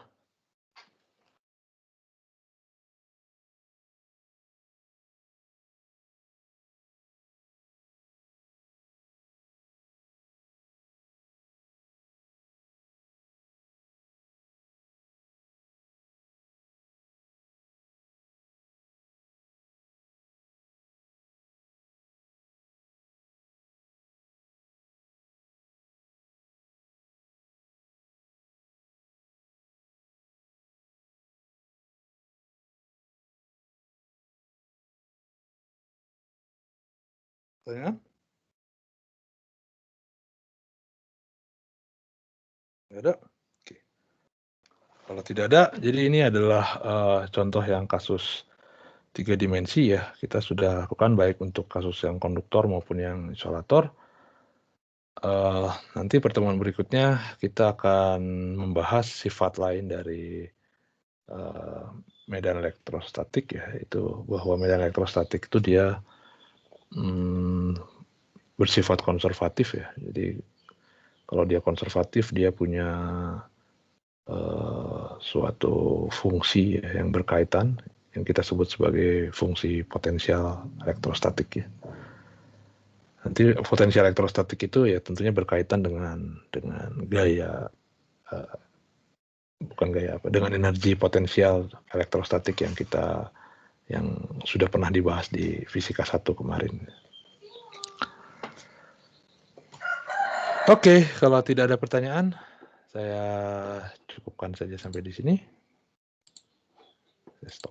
Pertanyaan? Tidak ada? Oke. Kalau tidak ada, jadi ini adalah contoh yang kasus 3 dimensi ya. Kita sudah lakukan baik untuk kasus yang konduktor maupun yang isolator. Nanti pertemuan berikutnya kita akan membahas sifat lain dari medan elektrostatik ya, itu bahwa medan elektrostatik itu dia bersifat konservatif ya. Jadi kalau dia konservatif dia punya suatu fungsi ya, yang berkaitan yang kita sebut sebagai fungsi potensial elektrostatik ya. Nanti potensial elektrostatik itu ya tentunya berkaitan dengan gaya dengan energi potensial elektrostatik yang sudah pernah dibahas di fisika 1 kemarin. Oke, kalau tidak ada pertanyaan, saya cukupkan saja sampai di sini. Stop.